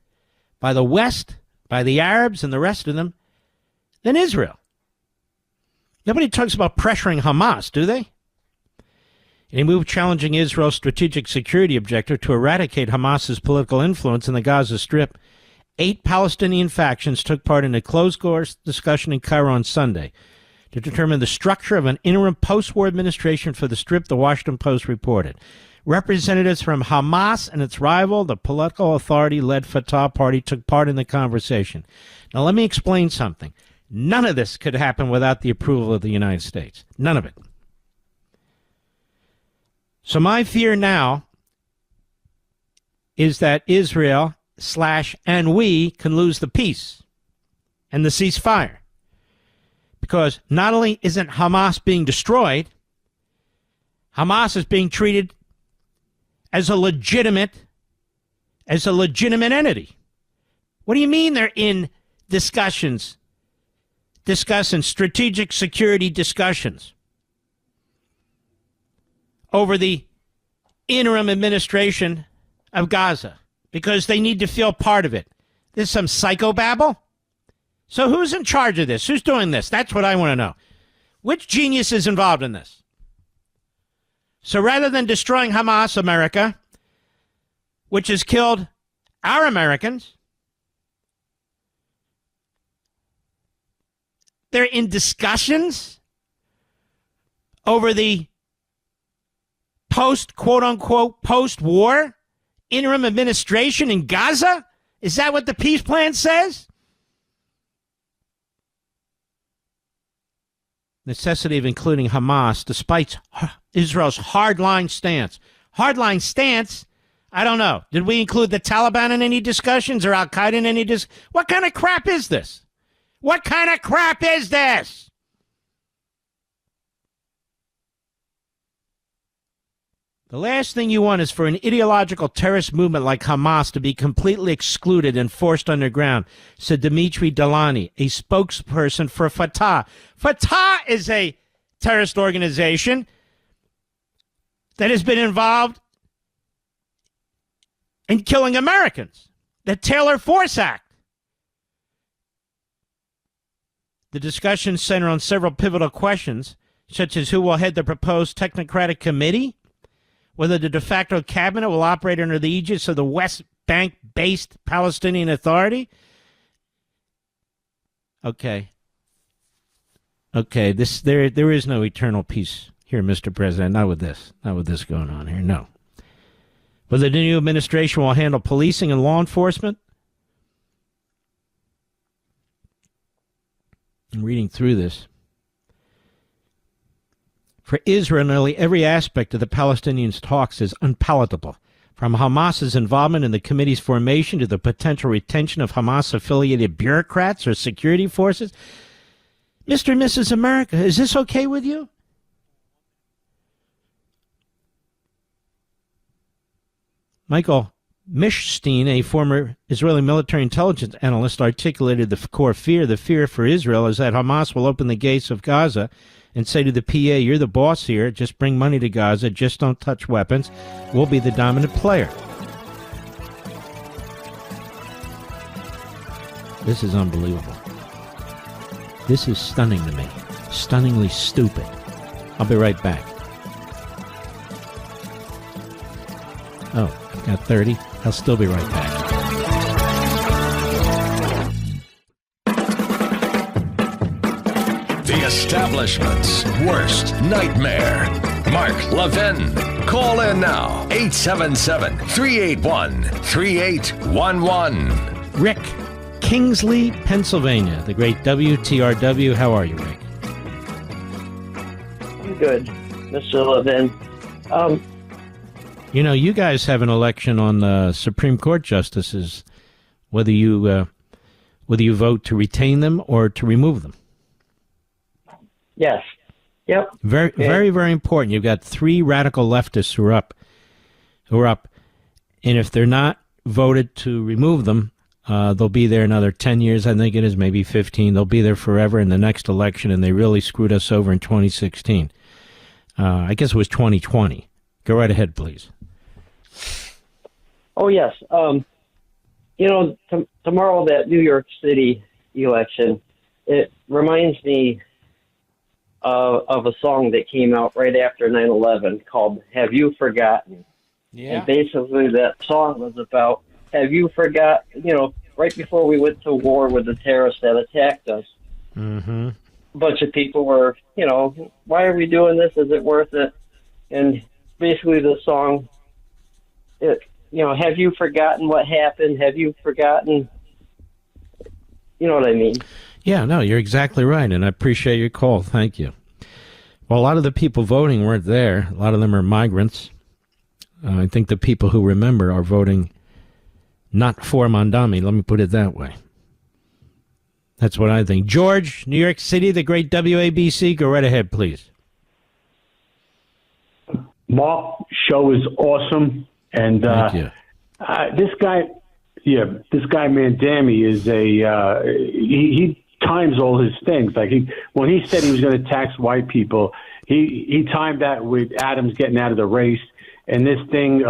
by the West, by the Arabs and the rest of them than Israel. Nobody talks about pressuring Hamas, do they? In a move challenging Israel's strategic security objective to eradicate Hamas's political influence in the Gaza Strip, 8 Palestinian factions took part in a closed-door discussion in Cairo on Sunday to determine the structure of an interim post-war administration for the Strip, the Washington Post reported. Representatives from Hamas and its rival, the political authority-led Fatah Party, took part in the conversation. Now, let me explain something. None of this could happen without the approval of the United States. None of it. So my fear now is that Israel / and we can lose the peace and the ceasefire. Because not only isn't Hamas being destroyed, Hamas is being treated as a legitimate entity. What do you mean they're in discussing strategic security discussions over the interim administration of Gaza because they need to feel part of it? This is some psychobabble? So who's in charge of this? Who's doing this? That's what I want to know. Which genius is involved in this? So rather than destroying Hamas, America, which has killed our Americans, they're in discussions over the quote-unquote, post-war interim administration in Gaza? Is that what the peace plan says? Necessity of including Hamas, despite Israel's hardline stance. Hardline stance? I don't know. Did we include the Taliban in any discussions or Al-Qaeda in any What kind of crap is this? What kind of crap is this? The last thing you want is for an ideological terrorist movement like Hamas to be completely excluded and forced underground, said Dimitri Delani, a spokesperson for Fatah. Fatah is a terrorist organization that has been involved in killing Americans. The Taylor Force Act. The discussions center on several pivotal questions, such as who will head the proposed technocratic committee, whether the de facto cabinet will operate under the aegis of the West Bank-based Palestinian Authority. Okay, there is no eternal peace here, Mr. President. Not with this going on here. No. Whether the new administration will handle policing and law enforcement. I'm reading through this. For Israel, nearly every aspect of the Palestinians' talks is unpalatable, from Hamas's involvement in the committee's formation to the potential retention of Hamas-affiliated bureaucrats or security forces. Mr. and Mrs. America, is this okay with you? Michael Mishstein, a former Israeli military intelligence analyst, articulated the core fear. The fear for Israel is that Hamas will open the gates of Gaza and say to the PA, you're the boss here, just bring money to Gaza, just don't touch weapons, we'll be the dominant player. This is unbelievable. This is stunning to me. Stunningly stupid. I'll be right back. Oh, got 30? I'll still be right back. The establishment's worst nightmare. Mark Levin. Call in now. 877-381-3811. Rick, Kingsley, Pennsylvania. The great WTRW. How are you, Rick? I'm good, Mr. Levin. You know, you guys have an election on the Supreme Court justices, whether you vote to retain them or to remove them. Yes. Yep. Very, very important. You've got 3 radical leftists who are up, and if they're not voted to remove them, they'll be there another 10 years. I think it is, maybe 15. They'll be there forever in the next election, and they really screwed us over in 2016. I guess it was 2020. Go right ahead, please. Oh, yes. tomorrow, that New York City election, it reminds me of a song that came out right after 9/11 called "Have You Forgotten?" Yeah. And basically that song was about, have you forgot, right before we went to war with the terrorists that attacked us, Mm-hmm. a bunch of people were, why are we doing this? Is it worth it? And basically the song, have you forgotten what happened? Have you forgotten? You know what I mean? Yeah, no, you're exactly right, and I appreciate your call. Thank you. Well, a lot of the people voting weren't there. A lot of them are migrants. I think the people who remember are voting not for Mandami. Let me put it that way. That's what I think. George, New York City, the great WABC. Go right ahead, please. Mark, show is awesome. And Thank you. this guy Mandami is he times all his things. Like when he said he was going to tax white people, he timed that with Adams getting out of the race. And this thing,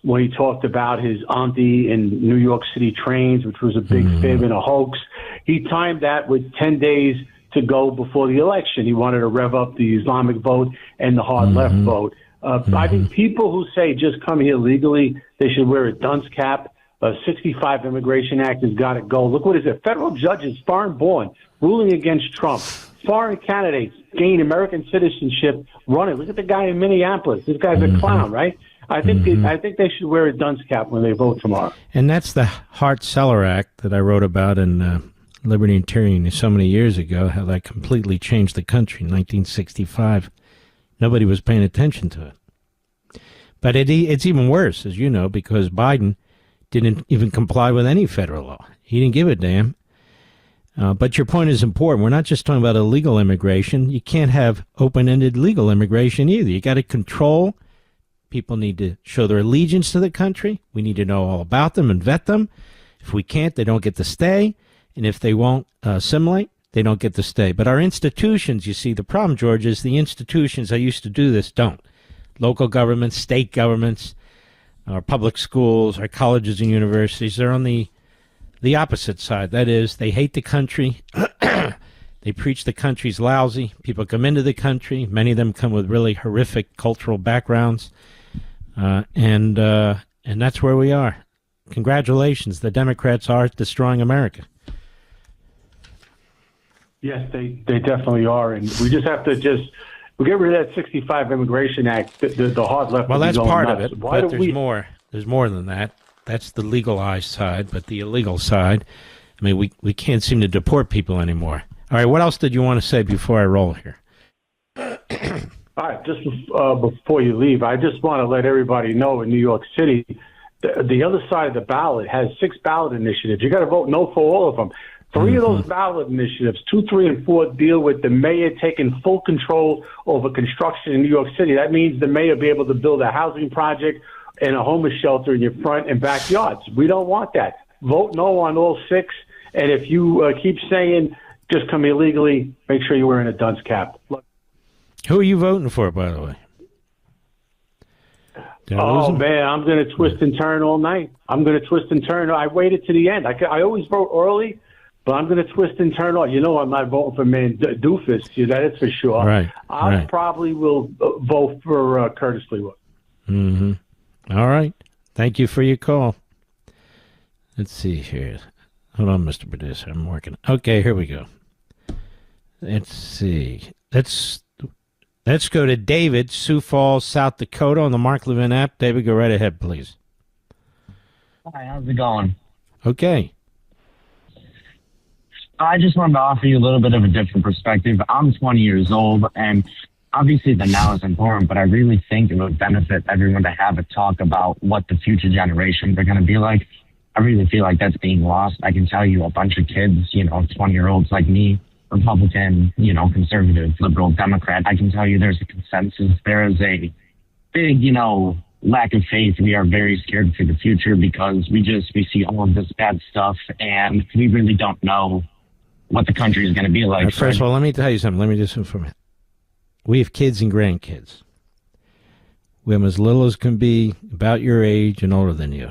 when he talked about his auntie in New York City trains, which was a big fib and a hoax, he timed that with 10 days to go before the election. He wanted to rev up the Islamic vote and the hard left vote. I think people who say just come here legally, they should wear a dunce cap. 65 Immigration Act has got to go. Look what is it? Federal judges, foreign born, ruling against Trump. Foreign candidates gain American citizenship running. Look at the guy in Minneapolis. This guy's a clown, right? I think they should wear a dunce cap when they vote tomorrow. And that's the Hart-Celler Act that I wrote about in Liberty and Tyranny so many years ago, how that completely changed the country in 1965. Nobody was paying attention to it. But it's even worse, as you know, because Biden didn't even comply with any federal law. He didn't give a damn. But your point is important. We're not just talking about illegal immigration. You can't have open-ended legal immigration either. You got to control. People need to show their allegiance to the country. We need to know all about them and vet them. If we can't, they don't get to stay. And if they won't assimilate, they don't get to stay. But our institutions, you see, the problem, George, is the institutions that used to do this don't. Local governments, state governments, our public schools, our colleges and universities, they're on the opposite side. That is, they hate the country. They preach the country's lousy. People come into the country. Many of them come with really horrific cultural backgrounds. And that's where we are. Congratulations. The Democrats are destroying America. Yes, they definitely are. And we just have to we get rid of that 65 Immigration Act, the hard left. Well, that's part of nuts. it, but there's more. There's more than that. That's the legalized side, but the illegal side, I mean, we can't seem to deport people anymore. All right, what else did you want to say before I roll here? All right, just before you leave, I just want to let everybody know in New York City, the other side of the ballot has 6 ballot initiatives. You got to vote no for all of them. 3 of those ballot initiatives, 2, 3, and 4, deal with the mayor taking full control over construction in New York City. That means the mayor will be able to build a housing project and a homeless shelter in your front and backyards. We don't want that. Vote no on all 6. And if you keep saying just come illegally, make sure you're wearing a dunce cap. Who are you voting for, by the way? Oh, man, I'm going to twist and turn all night. I'm going to twist and turn. I waited to the end. I always vote early, but I'm going to twist and turn all. You know I'm not voting for man doofus. That is for sure. Right. I probably will vote for Curtis Lewa. All right. Thank you for your call. Let's see here. Hold on, Mr. Producer. I'm working. Okay, here we go. Let's see. Let's go to David, Sioux Falls, South Dakota, on the Mark Levin app. David, go right ahead, please. Hi, how's it going? Okay. I just wanted to offer you a little bit of a different perspective. I'm 20 years old, and obviously the now is important, but I really think it would benefit everyone to have a talk about what the future generations are going to be like. I really feel like that's being lost. I can tell you a bunch of kids, 20-year-olds like me, Republican, conservative, liberal, Democrat, I can tell you there's a consensus. There is a big, lack of faith. We are very scared for the future because we see all of this bad stuff and we really don't know what the country is going to be like. First of all, let me tell you something. Let me just inform you. We have kids and grandkids. We have as little as can be, about your age and older than you.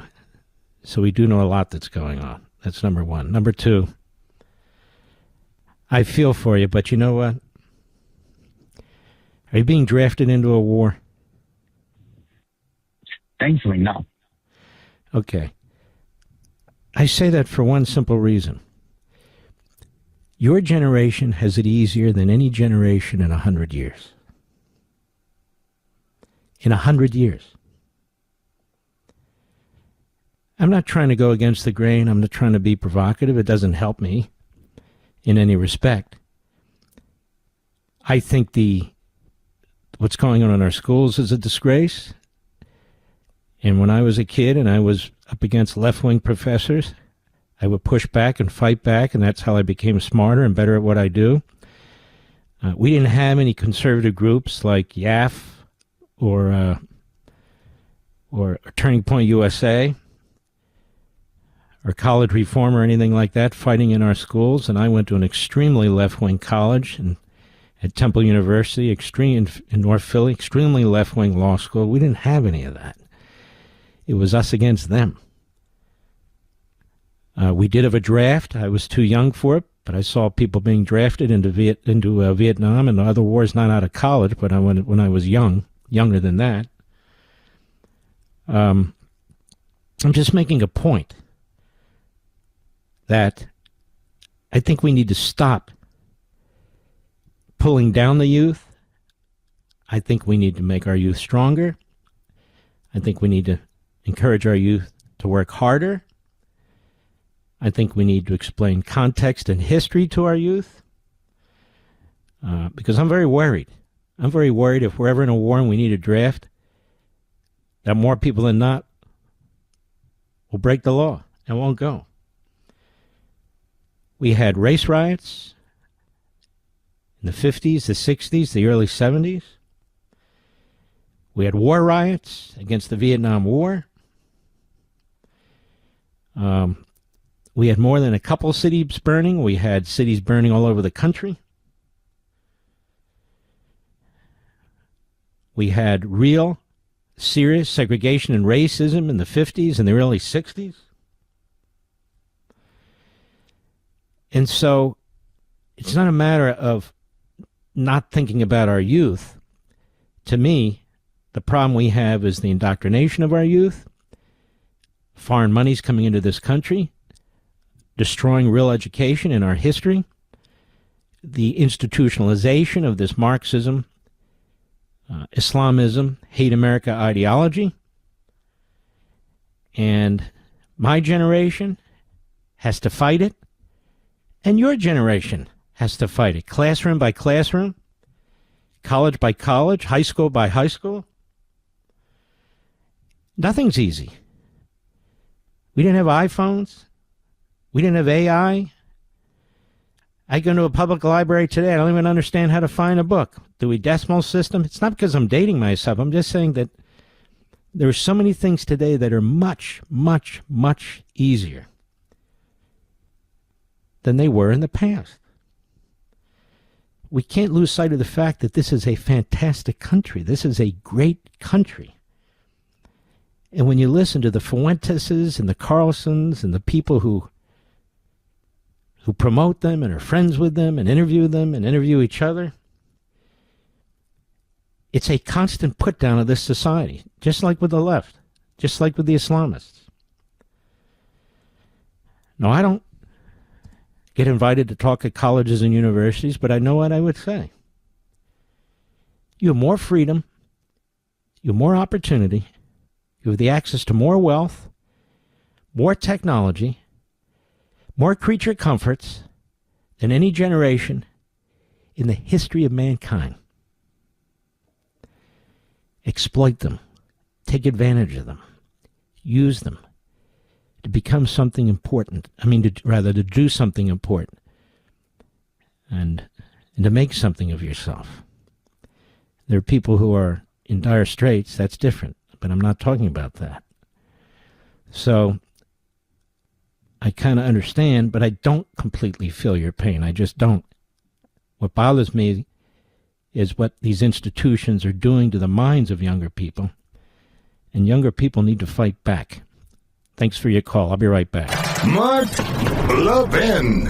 So we do know a lot that's going on. That's number one. Number two, I feel for you, but you know what? Are you being drafted into a war? Thankfully, no. Okay. I say that for one simple reason. Your generation has it easier than any generation in 100 years. In 100 years. I'm not trying to go against the grain. I'm not trying to be provocative. It doesn't help me in any respect. I think what's going on in our schools is a disgrace. And when I was a kid and I was up against left-wing professors, I would push back and fight back, and that's how I became smarter and better at what I do. We didn't have any conservative groups like YAF or Turning Point USA or College Reform or anything like that fighting in our schools. And I went to an extremely left-wing college and at Temple University, in North Philly, extremely left-wing law school. We didn't have any of that. It was us against them. We did have a draft. I was too young for it, but I saw people being drafted into Vietnam and other wars, not out of college, but when I was younger than that. I'm just making a point that I think we need to stop pulling down the youth. I think we need to make our youth stronger. I think we need to encourage our youth to work harder. I think we need to explain context and history to our youth because I'm very worried. I'm very worried if we're ever in a war and we need a draft, that more people than not will break the law and won't go. We had race riots in the 50s, the 60s, the early 70s. We had war riots against the Vietnam War. We had more than a couple cities burning. We had cities burning all over the country. We had real, serious segregation and racism in the 50s and the early 60s. And so it's not a matter of not thinking about our youth. To me, the problem we have is the indoctrination of our youth, foreign money's coming into this country, destroying real education in our history, the institutionalization of this Marxism, Islamism, hate America ideology. And my generation has to fight it, and your generation has to fight it, classroom by classroom, college by college, high school by high school. Nothing's easy. We didn't have iPhones. We didn't have AI. I go to a public library today. I don't even understand how to find a book. Do we decimal system? It's not because I'm dating myself. I'm just saying that there are so many things today that are much, much, much easier than they were in the past. We can't lose sight of the fact that this is a fantastic country. This is a great country. And when you listen to the Fuenteses and the Carlsons and the people who promote them and are friends with them and interview each other, it's a constant put down of this society, just like with the left, just like with the Islamists. No, I don't get invited to talk at colleges and universities, but I know what I would say. You have more freedom, you have more opportunity, you have the access to more wealth, more technology, more creature comforts than any generation in the history of mankind. Exploit them. Take advantage of them. Use them to become something important. To do something important. And to make something of yourself. There are people who are in dire straits. That's different. But I'm not talking about that. So I kind of understand, but I don't completely feel your pain. I just don't. What bothers me is what these institutions are doing to the minds of younger people. And younger people need to fight back. Thanks for your call. I'll be right back. Mark Levin.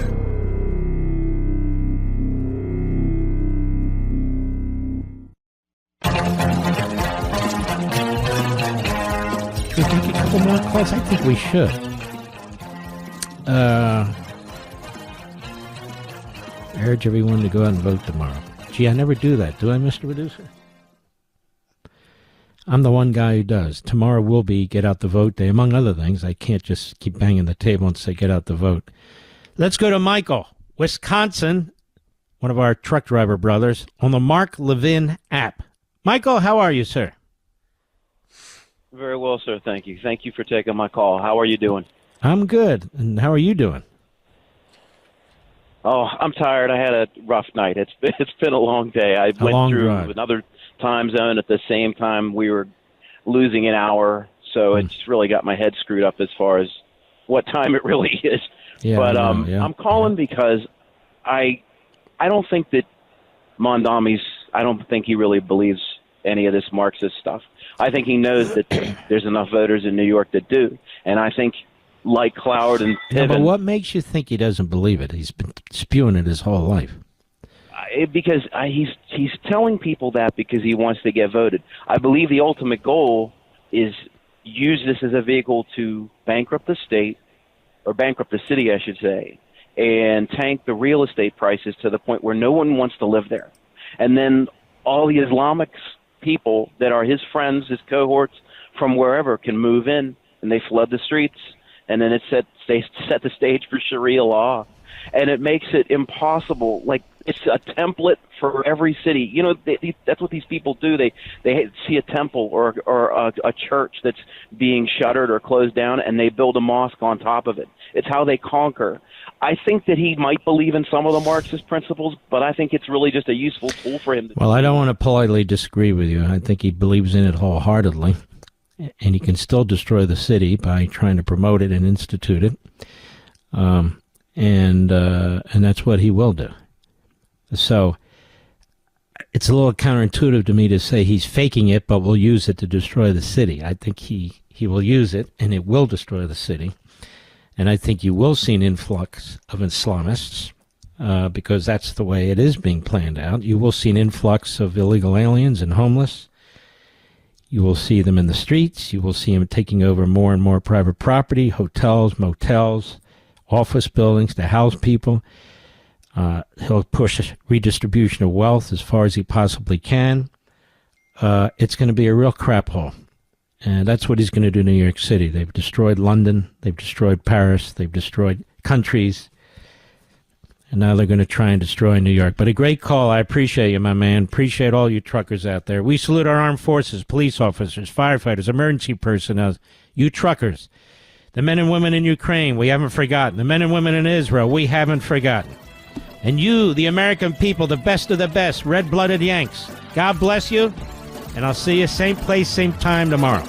Should we take a couple more calls? I think we should. I urge everyone to go out and vote tomorrow. Gee, I never do that, do I, Mr. Producer? I'm the one guy who does. Tomorrow will be Get Out the Vote Day, among other things. I can't just keep banging the table and say get out the vote. Let's go to Michael, Wisconsin, one of our truck driver brothers, on the Mark Levin app. Michael, how are you, sir? Very well, sir. Thank you. Thank you for taking my call. How are you doing? I'm good. And how are you doing? Oh, I'm tired. I had a rough night. It's been a long day. I went through another time zone at the same time. We were losing an hour, so it's really got my head screwed up as far as what time it really is. Yeah, but I'm calling because I don't think that Mandami's. I don't think he really believes any of this Marxist stuff. I think he knows that there's enough voters in New York that do, and I think, like Cloud and Piven, but what makes you think he doesn't believe it? He's been spewing it his whole life. Because he's telling people that because he wants to get voted. I believe the ultimate goal is use this as a vehicle to bankrupt the state, or bankrupt the city, I should say, and tank the real estate prices to the point where no one wants to live there. And then all the Islamic people that are his friends, his cohorts from wherever can move in, and they flood the streets. And then they set the stage for Sharia law. And it makes it impossible. Like, it's a template for every city. You know, that's what these people do. They see a temple or a church that's being shuttered or closed down, and they build a mosque on top of it. It's how they conquer. I think that he might believe in some of the Marxist principles, but I think it's really just a useful tool for him. Well, I don't want to politely disagree with you. I think he believes in it wholeheartedly. And he can still destroy the city by trying to promote it and institute it. And that's what he will do. So it's a little counterintuitive to me to say he's faking it, but will use it to destroy the city. I think he will use it, and it will destroy the city. And I think you will see an influx of Islamists, because that's the way it is being planned out. You will see an influx of illegal aliens and homeless. You will see them in the streets. You will see them taking over more and more private property, hotels, motels, office buildings to house people. He'll push redistribution of wealth as far as he possibly can. It's going to be a real crap hole. And that's what he's going to do in New York City. They've destroyed London. They've destroyed Paris. They've destroyed countries. And now they're going to try and destroy New York. But a great call. I appreciate you, my man. Appreciate all you truckers out there. We salute our armed forces, police officers, firefighters, emergency personnel, you truckers. The men and women in Ukraine, we haven't forgotten. The men and women in Israel, we haven't forgotten. And you, the American people, the best of the best, red-blooded Yanks. God bless you, and I'll see you same place, same time tomorrow.